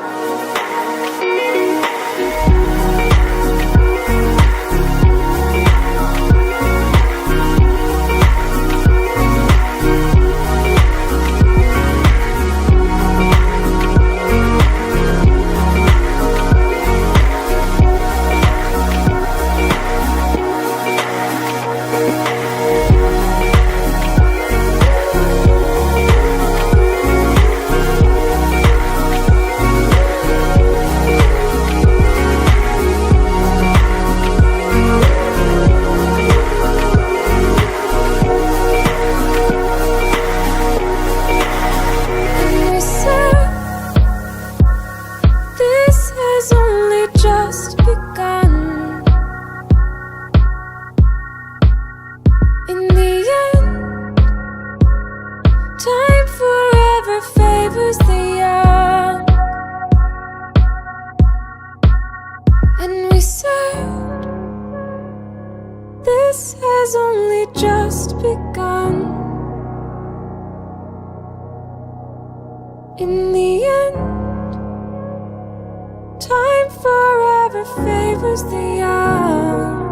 And we said, this has only just begun. In the end, time forever favors the young. And we said, this has only just begun. In the end, time forever favors the young.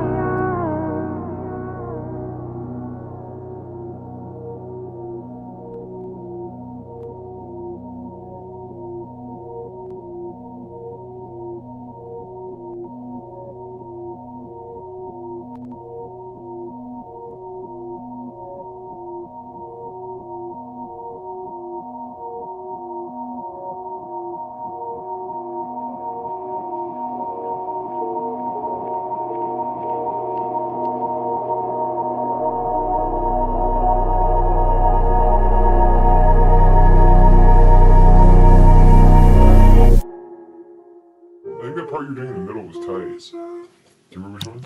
I think that part you're doing in the middle was tight. Do you remember which one?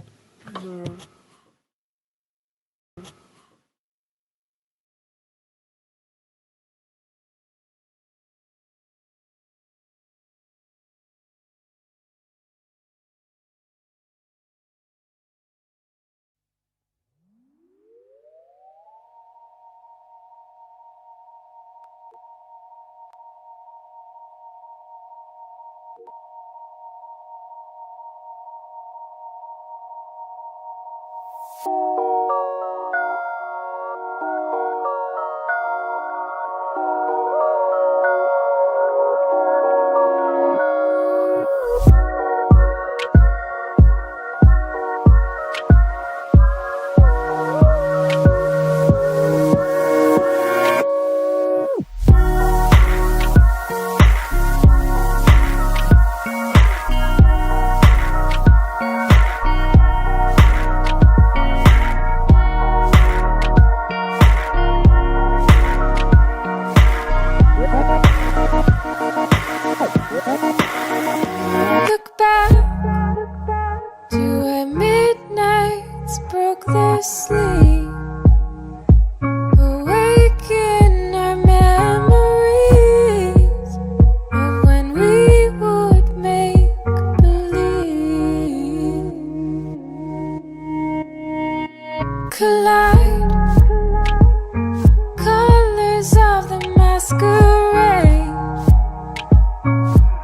masquerade.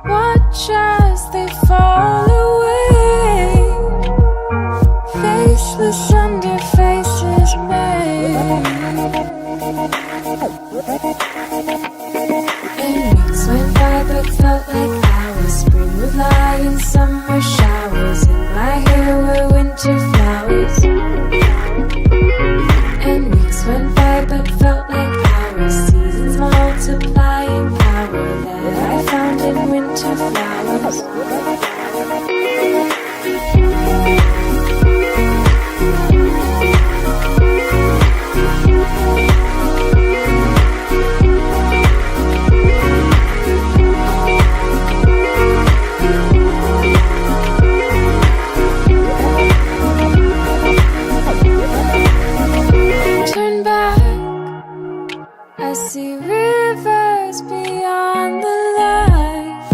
Watch as they fall away, faceless under faces made. And weeks went by but felt like hours. Spring would lie in summer showers, and my hair were winter flowers. And weeks went by but felt like hours. Seasons multiplying power that I found in winter flowers. Turn back, I see rivers beyond the light,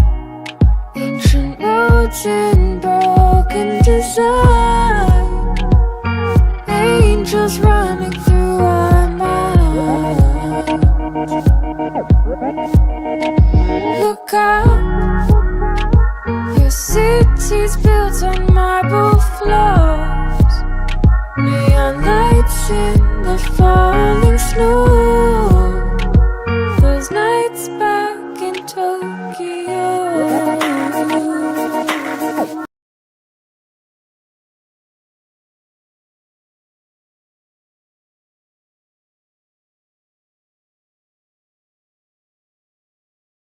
ancient roads in broken design, angels running through our minds. Look up, your city's built on marble floors, neon lights in the falling snow. Those nights back in Tokyo.